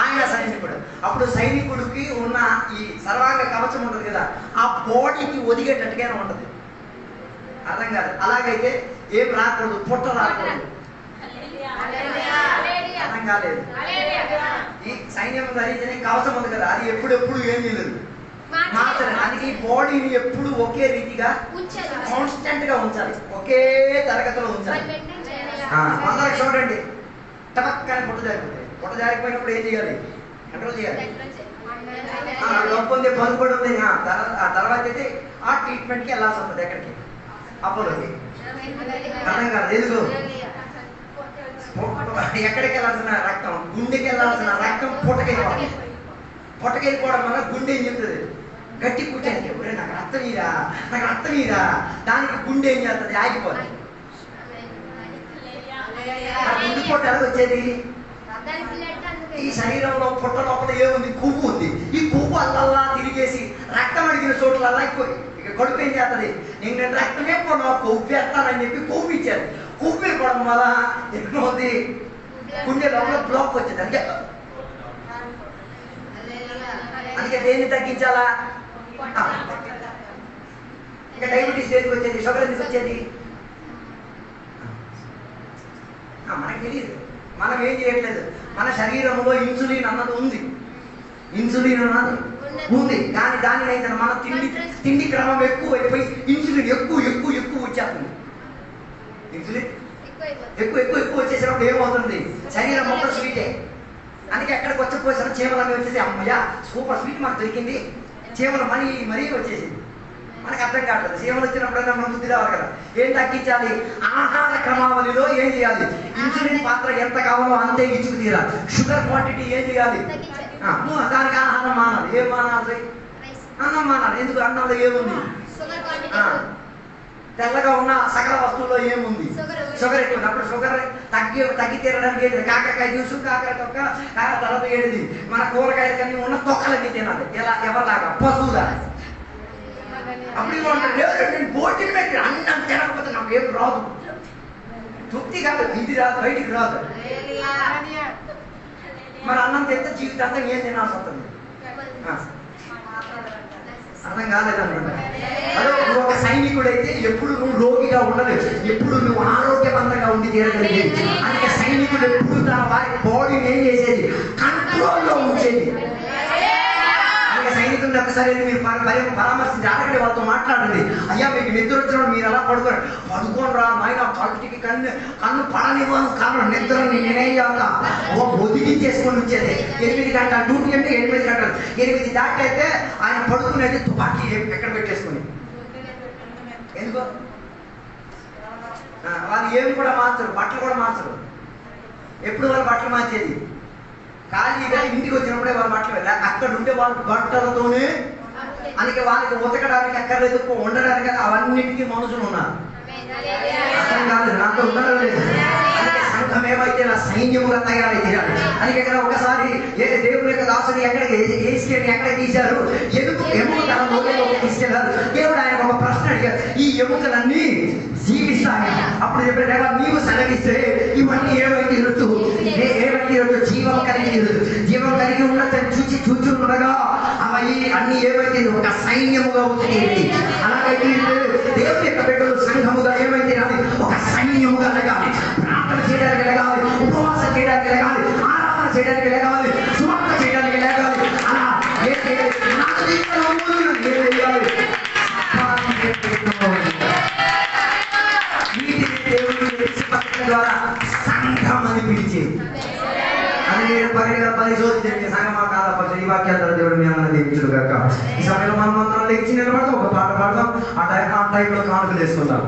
ఆయన సైనికుడు. అప్పుడు సైనికుడికి ఉన్న ఈ సర్వాంగ కవచం ఉంటుంది కదా, ఆ బాడీకి ఒదిగేటట్టుగానే ఉంటుంది. అర్థం కాదు. అలాగైతే ఏం రాకూడదు? పొట్ట రాకూడదు. అర్థం కాలేదు. ఈ సైన్యం ధరించని కవచం ఉంది కదా, అది ఎప్పుడెప్పుడు ఏం చేయలేదు మాత్రం. అందుకే ఈ బాడీని ఎప్పుడు ఒకే రీతిగా కాన్స్టెంట్ గా ఉంచాలి, ఒకే తరగతిలో ఉంచాలి. అందరికి చూడండి, టపక్కని పొట్ట జారిపోతుంది. పొట్ట జారిపోయినప్పుడు ఏం చేయాలి? కంట్రోల్ చేయాలి. నొప్పి ఉంది, పలుకుబడి ఉంది. ఆ తర్వాత అయితే ఆ ట్రీట్మెంట్ కి వెళ్ళాల్సి ఉంటుంది. ఎక్కడికి? అపోలోకి. అర్థం కాదు. ఎందుకు? ఎక్కడికి వెళ్ళాల్సిన రక్తం, గుండెకి వెళ్ళాల్సిన రక్తం పొట్టకెళ్ళిపోవాలి. పొట్టకెళ్ళిపోవడం వల్ల గుండె ఏం చెప్తుంది? గట్టి కూర్చొని నాకు రక్తం మీరా, నాకు రక్తం మీరా. దానికి గుండె ఏం చేస్తుంది? ఆగిపోతుంది. ముందు పొట్ట ఎలా వచ్చేది? ఈ శరీరంలో పొట్ట లోపల ఏముంది? కొవ్వు ఉంది. ఈ కొవ్వు అల్లల్లా తిరిగేసి రక్తం అడిగిన చోట్లల్లా ఇక కడుపు ఏం చేస్తుంది? నేను రక్తమే కొన్నా, కొవ్వు వేస్తానని చెప్పి కొవ్వు ఇచ్చారు. కొవ్వు ఇవ్వడం వల్ల ఏమవుతుంది? గుండె లోపల బ్లాక్ వచ్చింది. అందుకే దేన్ని తగ్గించాలా? ఇంకా డయాబెటీస్ ఎందుకు వచ్చేది? షుగర్ ఎందుకు వచ్చేది? మనకు తెలియదు. మనం ఏం చేయట్లేదు. మన శరీరంలో ఇన్సులిన్ అన్నది ఉంది. ఇన్సులిన్ అన్నది ఉంది. కానీ దానిని అయితే మన తిండి క్రమం ఎక్కువ అయిపోయి ఇన్సులిన్ ఎక్కువ వచ్చేస్తుంది. ఇన్సులిన్ ఎక్కువ వచ్చేసినప్పుడు ఏమవుతుంది? శరీరం మొత్తం స్వీటే. అందుకే ఎక్కడికి వచ్చేపోయిన చీమలన్నీ వచ్చేసి అమ్మయ్య సూపర్ స్వీట్ మాకు దొరికింది, చీమలు మరీ వచ్చేసింది. మనకు అర్థం కావట్లేదు. సీఎంలు వచ్చినప్పుడైనా మన బుద్ధి రావాలి కదా. ఏం తగ్గించాలి? ఆహార క్రమావళిలో ఏం చేయాలి? ఇన్సులిన్ పాత్ర ఎంత కావాలో అంతే ఇచ్చుకు తీరాలి. షుగర్ క్వాంటిటీ ఏం చేయాలి? దానికి ఆహారం మానాలి. ఏం మానాలి? అన్నం మానాలి. ఎందుకు? అన్నంలో ఏముంది? తెల్లగా ఉన్న సకల వస్తువుల్లో ఏముంది? షుగర్ ఎక్కువ. అప్పుడు షుగర్ తగ్గి తీరడానికి కాకరకాయ జ్యూసు, కాకర తొక్క, తర్వాత ఏడిది మన కూరగాయలు కన్నీ ఉన్న తొక్కలన్నీ తినాలి. ఎలా? ఎవరిలాగా? పశువులా? అప్పుడు ఇలా ఉంటాడు, నేను భోజనం పెట్టి అన్నం తినకపోతే నాకు ఏం రాదు, తృప్తి కాదు, ఇది రాదు, బయటికి రాదు. మరి అన్నం తింటే జీవితాంతం ఏం తినాల్సి వస్తుంది? అర్థం కాలేదన్నమాట. అదే ఒక సైనికుడైతే ఎప్పుడు నువ్వు రోగిగా ఉండలేదు, ఎప్పుడు నువ్వు ఆరోగ్యవంతంగా ఉండి తీరగలిగేది. అందుకే సైనికుడు ఎప్పుడు తన వారి బాడీని ఏం చేసేది? కంట్రోల్లో ఉంచేది. అందుకే సైనికుడిని ఒకసారి మీరు పరామర్శించి అడగండి, వాళ్ళతో మాట్లాడండి. అయ్యా మీకు నిద్ర వచ్చినప్పుడు మీరు ఎలా పడుకోరు? పడుకోని రా నాయన, కళ్ళకి కన్ను పడనివ్వను, కన్ను నిద్రని నేనేయాక ఒదిగించేసుకొని వచ్చేది. 8 గంటల డ్యూటీ అంటే 8 గంటలు. 8 దాటి అయితే ఆయన పడుకునేది తుపాకీ ఎక్కడ పెట్టేసుకుని. ఎందుకో వాళ్ళు ఏమి కూడా మార్చరు, బట్టలు కూడా మార్చరు. ఎప్పుడు వాళ్ళు బట్టలు మార్చేది? ఖాళీగా ఇంటికి వచ్చినప్పుడే వాళ్ళు బట్టలు వెళ్ళారు. అక్కడ ఉంటే వాళ్ళు బట్టలతోనే. అందుకే వాళ్ళకి ఉతకడానికి అక్కర్లేదు, ఉండడానికి అవన్నిటికీ మనుషులు ఉన్నారు. అర్థం కాలేదు, నాతో ఉండడం లేదు. అందుకే సంఘం ఏమైతే నా సైన్యముగా తయారైతే. అందుకే కదా ఒకసారి దేవుని యొక్క దాసుని ఎక్కడికి ఎక్కడికి తీశారు? ఎముక తన లోకంలోకి తీసుకెళ్లారు. దేవుడు ఆయన ఒక ప్రశ్న అడిగారు, ఈ ఎముకలన్నీ జీవిస్తాయి. అప్పుడు చెప్పారు, నీవు సెలవిస్తే ఇవన్నీ ఏమైతే ఇరుతు ఏమైతే ఇరుతు జీవం కలిగి ఇరుతు జీవం కలిగి ఉన్నదని చూచి ఉండగా అవి అన్ని ఏమైతే ఒక సైన్యముగా ఉంటుంది. అలాగైతే దేవుని యొక్క బిడ్డలు సంఘముగా ఏమైతే ఒక సైన్యముగా లెగాలి. ప్రార్థన చేయడానికి లెగాలి, ఉపవాసం చేయడానికి లెగాలి, ఆరాధన చేయడానికి లెగాలి, సువార్త చేయడానికి లెగాలి. అలా ద్వారా సంఘం అని పిలిచేది. అది నేను పరిశోధించండి. సంఘమా కాదా? ఈ వాక్యాల దేవుడు మీ అన్న దీవించుడు కాక. ఈ సమయంలో మనం అందరం లేచి నిలబడతాం, ఒక పాట పాడదాం. ఆ టైంలో కానుకలు వేసుకుందాం.